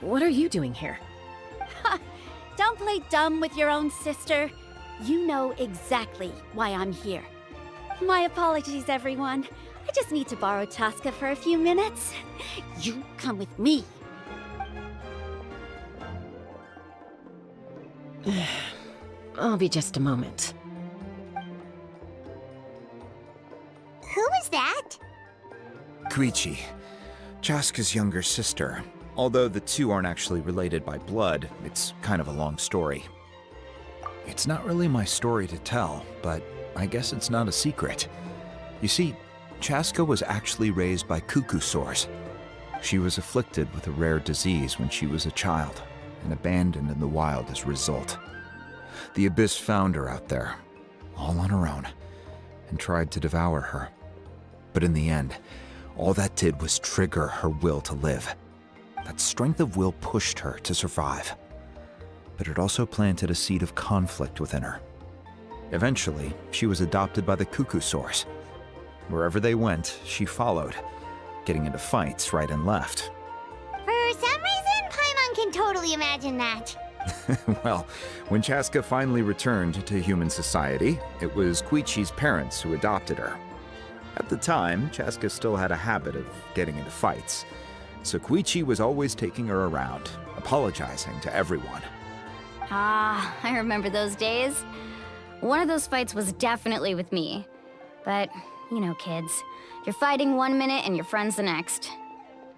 I: What are you doing here?
Q: Don't play dumb with your own sister. You know exactly why I'm here. My apologies, everyone. I just need to borrow Chaska for a few minutes. You come with me.
I: I'll be just a moment.
B: Who is that?
K: Koichi, Chaska's younger sister. Although the two aren't actually related by blood, it's kind of a long story. It's not really my story to tell, but I guess it's not a secret. You see, Chaska was actually raised by cuckoo sores. She was afflicted with a rare disease when she was a child, and abandoned in the wild as a result. The Abyss found her out there, all on her own, and tried to devour her. But in the end, all that did was trigger her will to live. That strength of will pushed her to survive. But it also planted a seed of conflict within her. Eventually, she was adopted by the cuckoo sores. Wherever they went, she followed, getting into fights right and left.
B: For some reason, Paimon can totally imagine that.
K: Well, when Chaska finally returned to human society, it was Koichi's parents who adopted her. At the time, Chaska still had a habit of getting into fights, so Koichi was always taking her around, apologizing to everyone.
C: Ah, I remember those days. One of those fights was definitely with me. But, you know, kids. You're fighting one minute and your friend's the next.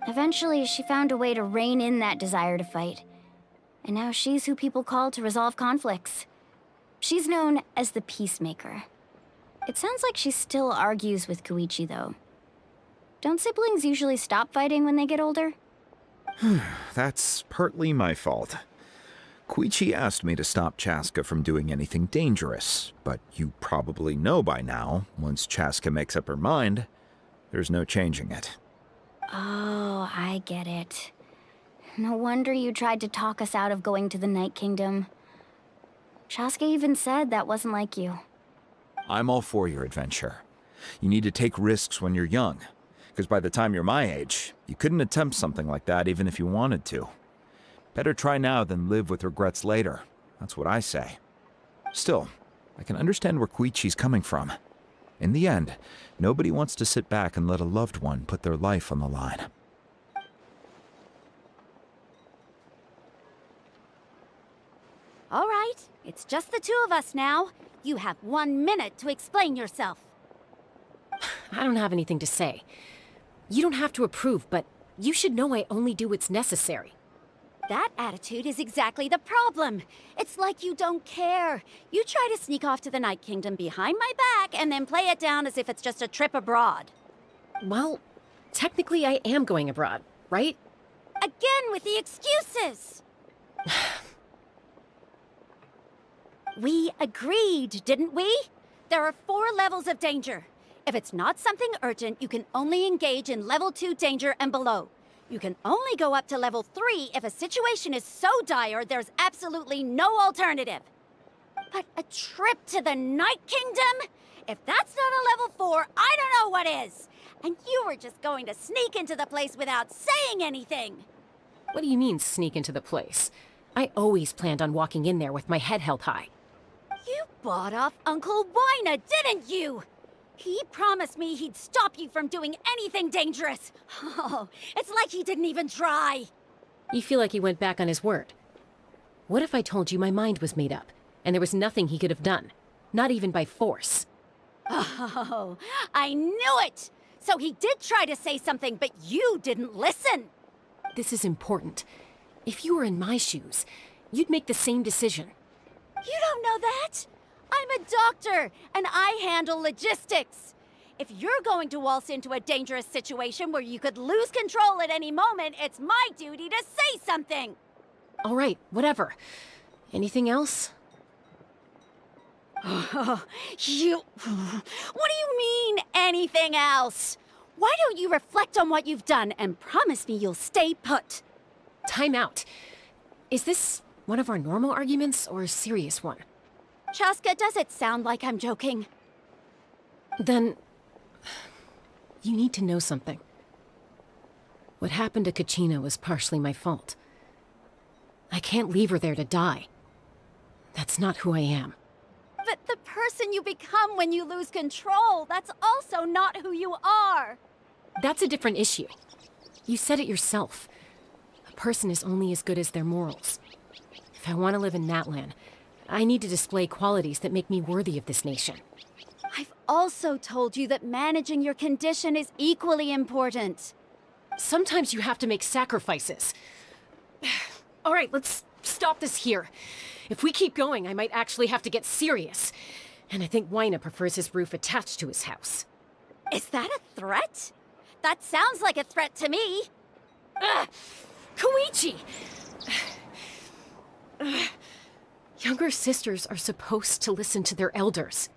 C: Eventually, she found a way to rein in that desire to fight. And now she's who people call to resolve conflicts. She's known as the Peacemaker. It sounds like she still argues with Koichi, though. Don't siblings usually stop fighting when they get older?
K: That's partly my fault. Koichi asked me to stop Chaska from doing anything dangerous, but you probably know by now, once Chaska makes up her mind, there's no changing it.
C: Oh, I get it. No wonder you tried to talk us out of going to the Night Kingdom. Chaska even said that wasn't like you.
K: I'm all for your adventure. You need to take risks when you're young, because by the time you're my age, you couldn't attempt something like that even if you wanted to. Better try now than live with regrets later. That's what I say. Still, I can understand where Koichi's coming from. In the end, nobody wants to sit back and let a loved one put their life on the line.
Q: All right, it's just the two of us now. You have 1 minute to explain yourself.
I: I don't have anything to say. You don't have to approve, but you should know I only do what's necessary.
Q: That attitude is exactly the problem. It's like you don't care. You try to sneak off to the Night Kingdom behind my back and then play it down as if it's just a trip abroad.
I: Well, technically I am going abroad, right?
Q: Again with the excuses! We agreed, didn't we? There are 4 levels of danger. If it's not something urgent, you can only engage in level 2 danger and below. You can only go up to level 3 if a situation is so dire there's absolutely no alternative. But a trip to the Night Kingdom? If that's not a level 4, I don't know what is! And you were just going to sneak into the place without saying anything!
I: What do you mean, sneak into the place? I always planned on walking in there with my head held high.
Q: You bought off Uncle Wina, didn't you? He promised me he'd stop you from doing anything dangerous. Oh, it's like he didn't even try.
I: You feel like he went back on his word. What if I told you my mind was made up, and there was nothing he could have done? Not even by force.
Q: Oh, I knew it! So he did try to say something, but you didn't listen.
I: This is important. If you were in my shoes, you'd make the same decision.
Q: You don't know that? I'm a doctor, and I handle logistics. If you're going to waltz into a dangerous situation where you could lose control at any moment, it's my duty to say something.
I: All right, whatever. Anything else?
Q: What do you mean, anything else? Why don't you reflect on what you've done and promise me you'll stay put?
I: Time out. Is this one of our normal arguments or a serious one?
Q: Chaska, does it sound like I'm joking?
I: Then, you need to know something. What happened to Kachina was partially my fault. I can't leave her there to die. That's not who I am.
Q: But the person you become when you lose control, that's also not who you are.
I: That's a different issue. You said it yourself. A person is only as good as their morals. If I want to live in Natlan, I need to display qualities that make me worthy of this nation.
Q: I've also told you that managing your condition is equally important.
I: Sometimes you have to make sacrifices. All right, let's stop this here. If we keep going, I might actually have to get serious. And I think Wina prefers his roof attached to his house.
Q: Is that a threat? That sounds like a threat to me.
I: Koichi! Younger sisters are supposed to listen to their elders.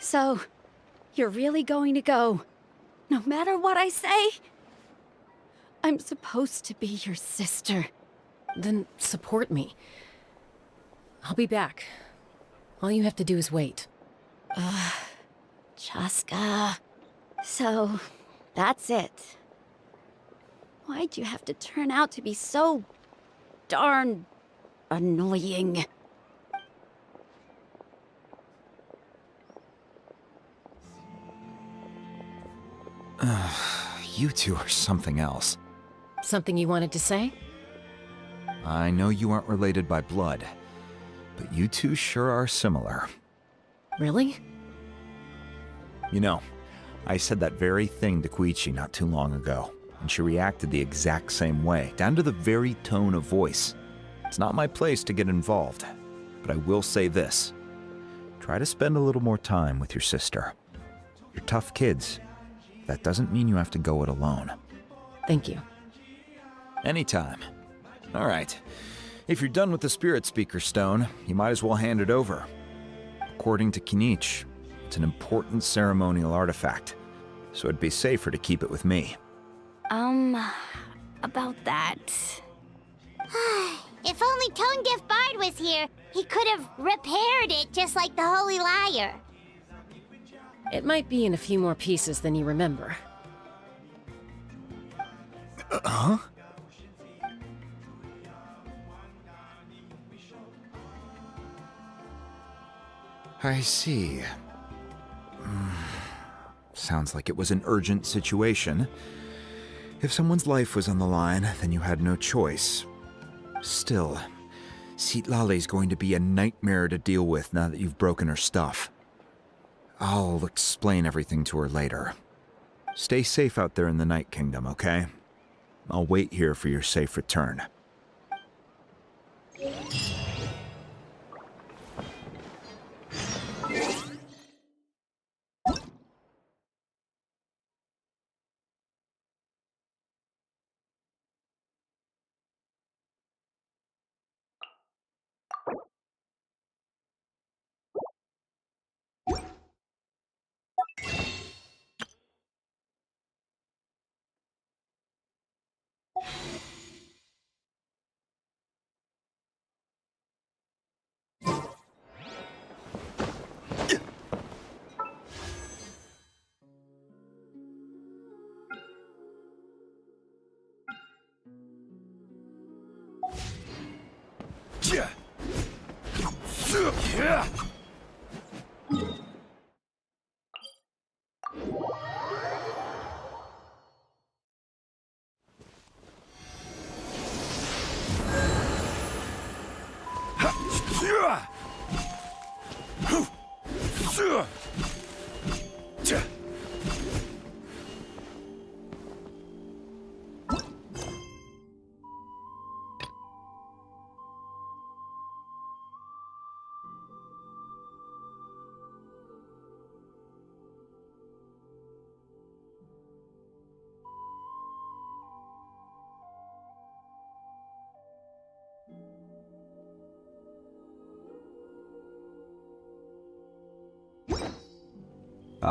Q: So, you're really going to go, no matter what I say? I'm supposed to be your sister.
I: Then support me. I'll be back. All you have to do is wait.
Q: Chaska. So, that's it. Why'd you have to turn out to be so darn annoying?
K: You two are something else.
I: Something you wanted to say?
K: I know you aren't related by blood, but you two sure are similar.
I: Really?
K: You know, I said that very thing to Koichi not too long ago, and she reacted the exact same way, down to the very tone of voice. It's not my place to get involved, but I will say this. Try to spend a little more time with your sister. You're tough kids. That doesn't mean you have to go it alone.
I: Thank you.
K: Anytime. All right. If you're done with the Spirit Speaker Stone, you might as well hand it over. According to Kinich, it's an important ceremonial artifact, so it'd be safer to keep it with me.
C: About that.
B: If only Tone-Deaf Bard was here, he could have repaired it just like the Holy Liar.
I: It might be in a few more pieces than you remember.
K: Huh? I see. Sounds like it was an urgent situation. If someone's life was on the line, then you had no choice. Still, Citlali's going to be a nightmare to deal with now that you've broken her stuff. I'll explain everything to her later. Stay safe out there in the Night Kingdom, okay? I'll wait here for your safe return.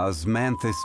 R: Osmanthus